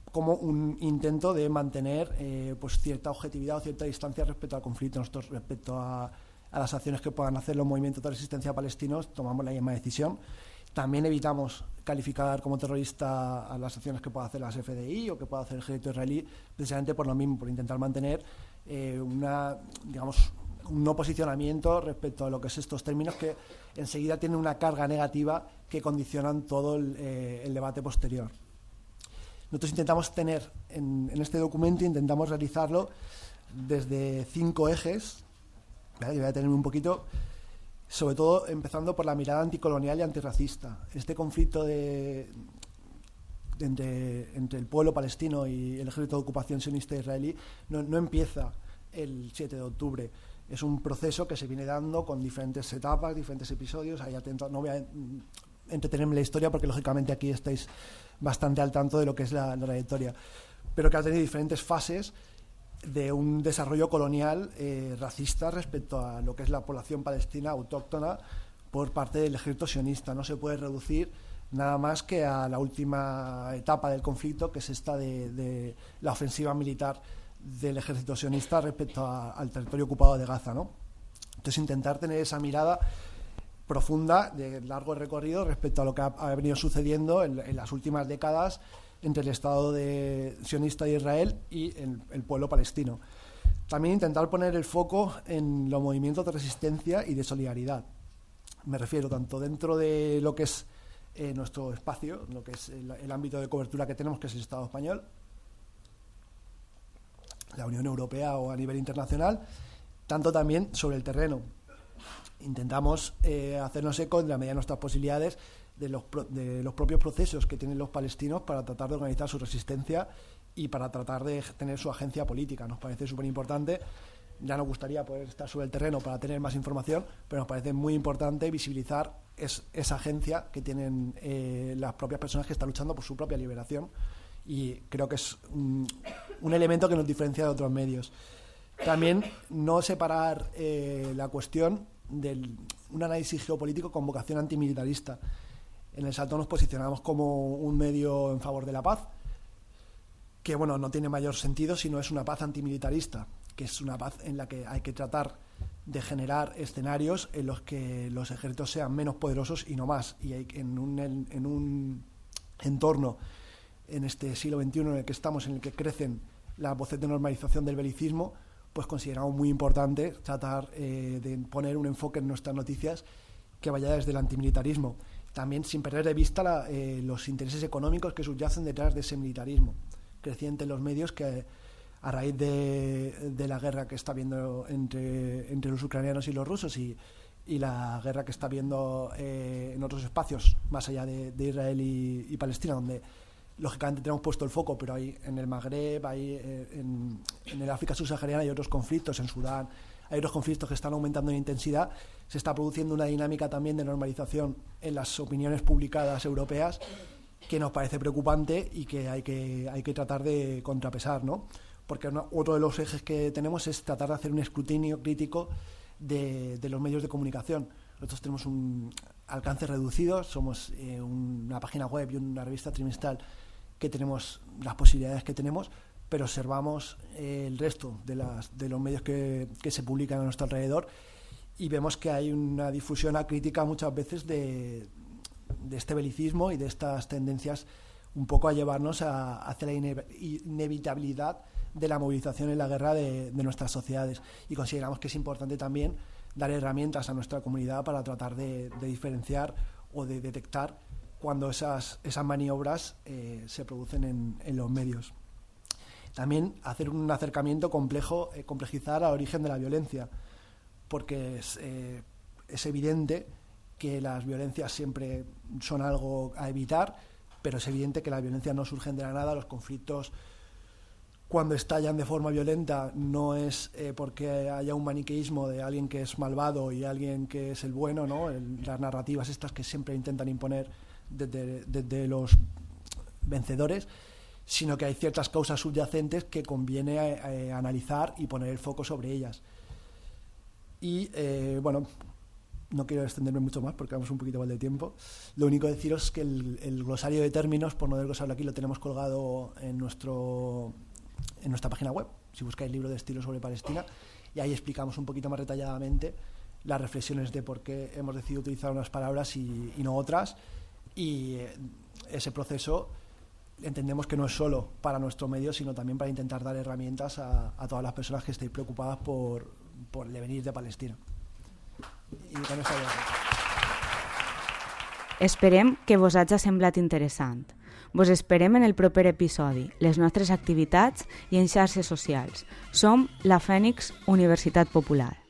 como un intento de mantener pues cierta objetividad o cierta distancia respecto al conflicto. Nosotros, respecto a las acciones que puedan hacer los movimientos de resistencia palestinos, tomamos la misma decisión. También evitamos calificar como terrorista a las acciones que pueda hacer las FDI o que pueda hacer el ejército israelí, precisamente por lo mismo, por intentar mantener un no posicionamiento respecto a lo que es estos términos que enseguida tienen una carga negativa que condicionan todo el debate posterior. Nosotros intentamos tener en este documento, intentamos realizarlo desde 5 ejes, ¿vale? Yo voy a detenerme un poquito, sobre todo empezando por la mirada anticolonial y antirracista. Este conflicto entre el pueblo palestino y el ejército de ocupación sionista israelí no empieza el 7 de octubre. Es un proceso que se viene dando con diferentes etapas, diferentes episodios. No voy a entretenerme en la historia porque lógicamente aquí estáis bastante al tanto de lo que es la trayectoria, pero que ha tenido diferentes fases de un desarrollo colonial racista respecto a lo que es la población palestina autóctona por parte del ejército sionista. No se puede reducir nada más que a la última etapa del conflicto, que es esta de la ofensiva militar del ejército sionista respecto al territorio ocupado de Gaza, ¿no? Entonces, intentar tener esa mirada profunda, de largo recorrido, respecto a lo que ha venido sucediendo en las últimas décadas entre el Estado sionista de Israel y el pueblo palestino. También intentar poner el foco en los movimientos de resistencia y de solidaridad. Me refiero tanto dentro de lo que es nuestro espacio, lo que es el ámbito de cobertura que tenemos, que es el Estado español, la Unión Europea o a nivel internacional, tanto también sobre el terreno. Intentamos hacernos eco en la medida de nuestras posibilidades de los propios procesos que tienen los palestinos para tratar de organizar su resistencia y para tratar de tener su agencia política. Nos parece súper importante. Ya nos gustaría poder estar sobre el terreno para tener más información, pero nos parece muy importante visibilizar esa agencia que tienen las propias personas que están luchando por su propia liberación, y creo que es un elemento que nos diferencia de otros medios. También no separar la cuestión de un análisis geopolítico con vocación antimilitarista. En El Salto nos posicionamos como un medio en favor de la paz, que bueno, no tiene mayor sentido si no es una paz antimilitarista, que es una paz en la que hay que tratar de generar escenarios en los que los ejércitos sean menos poderosos y no más. Y en un entorno, en este siglo XXI en el que estamos, en el que crecen las voces de normalización del belicismo, pues consideramos muy importante tratar de poner un enfoque en nuestras noticias que vaya desde el antimilitarismo, también sin perder de vista los intereses económicos que subyacen detrás de ese militarismo creciente en los medios, que a raíz de la guerra que está habiendo entre los ucranianos y los rusos y la guerra que está habiendo en otros espacios más allá de Israel y Palestina, donde lógicamente tenemos puesto el foco, pero hay en el Magreb, hay en el África subsahariana hay otros conflictos, en Sudán hay otros conflictos que están aumentando en intensidad. Se está produciendo una dinámica también de normalización en las opiniones publicadas europeas que nos parece preocupante y que hay que tratar de contrapesar, ¿no? Porque otro de los ejes que tenemos es tratar de hacer un escrutinio crítico de los medios de comunicación. Nosotros tenemos un alcance reducido, somos una página web y una revista trimestral que tenemos las posibilidades que tenemos, pero observamos el resto de los medios que se publican a nuestro alrededor y vemos que hay una difusión acrítica muchas veces de este belicismo y de estas tendencias un poco a llevarnos hacia la inevitabilidad de la movilización en la guerra de nuestras sociedades, y consideramos que es importante también dar herramientas a nuestra comunidad para tratar de diferenciar o de detectar cuando esas maniobras se producen en los medios. También hacer un acercamiento complejo, complejizar al origen de la violencia, porque es evidente que las violencias siempre son algo a evitar, pero es evidente que las violencias no surgen de la nada. Los conflictos, cuando estallan de forma violenta, no es porque haya un maniqueísmo de alguien que es malvado y alguien que es el bueno, ¿no? Las narrativas estas que siempre intentan imponer desde los vencedores, sino que hay ciertas causas subyacentes que conviene analizar y poner el foco sobre ellas. Y bueno, no quiero extenderme mucho más porque vamos un poquito mal de tiempo. Lo único que deciros es que el glosario de términos, por no desglosarlo aquí, lo tenemos colgado en nuestra página web, si buscáis libro de estilo sobre Palestina, y ahí explicamos un poquito más detalladamente las reflexiones de por qué hemos decidido utilizar unas palabras y no otras, y ese proceso entendemos que no es solo para nuestro medio, sino también para intentar dar herramientas a todas las personas que estéis preocupadas por el devenir de Palestina. I con això ja. Esperem que vos hagi semblat interessant. Vos esperem en el proper episodi, les nostres activitats i en xarxes socials. Som la Fènix Universitat Popular.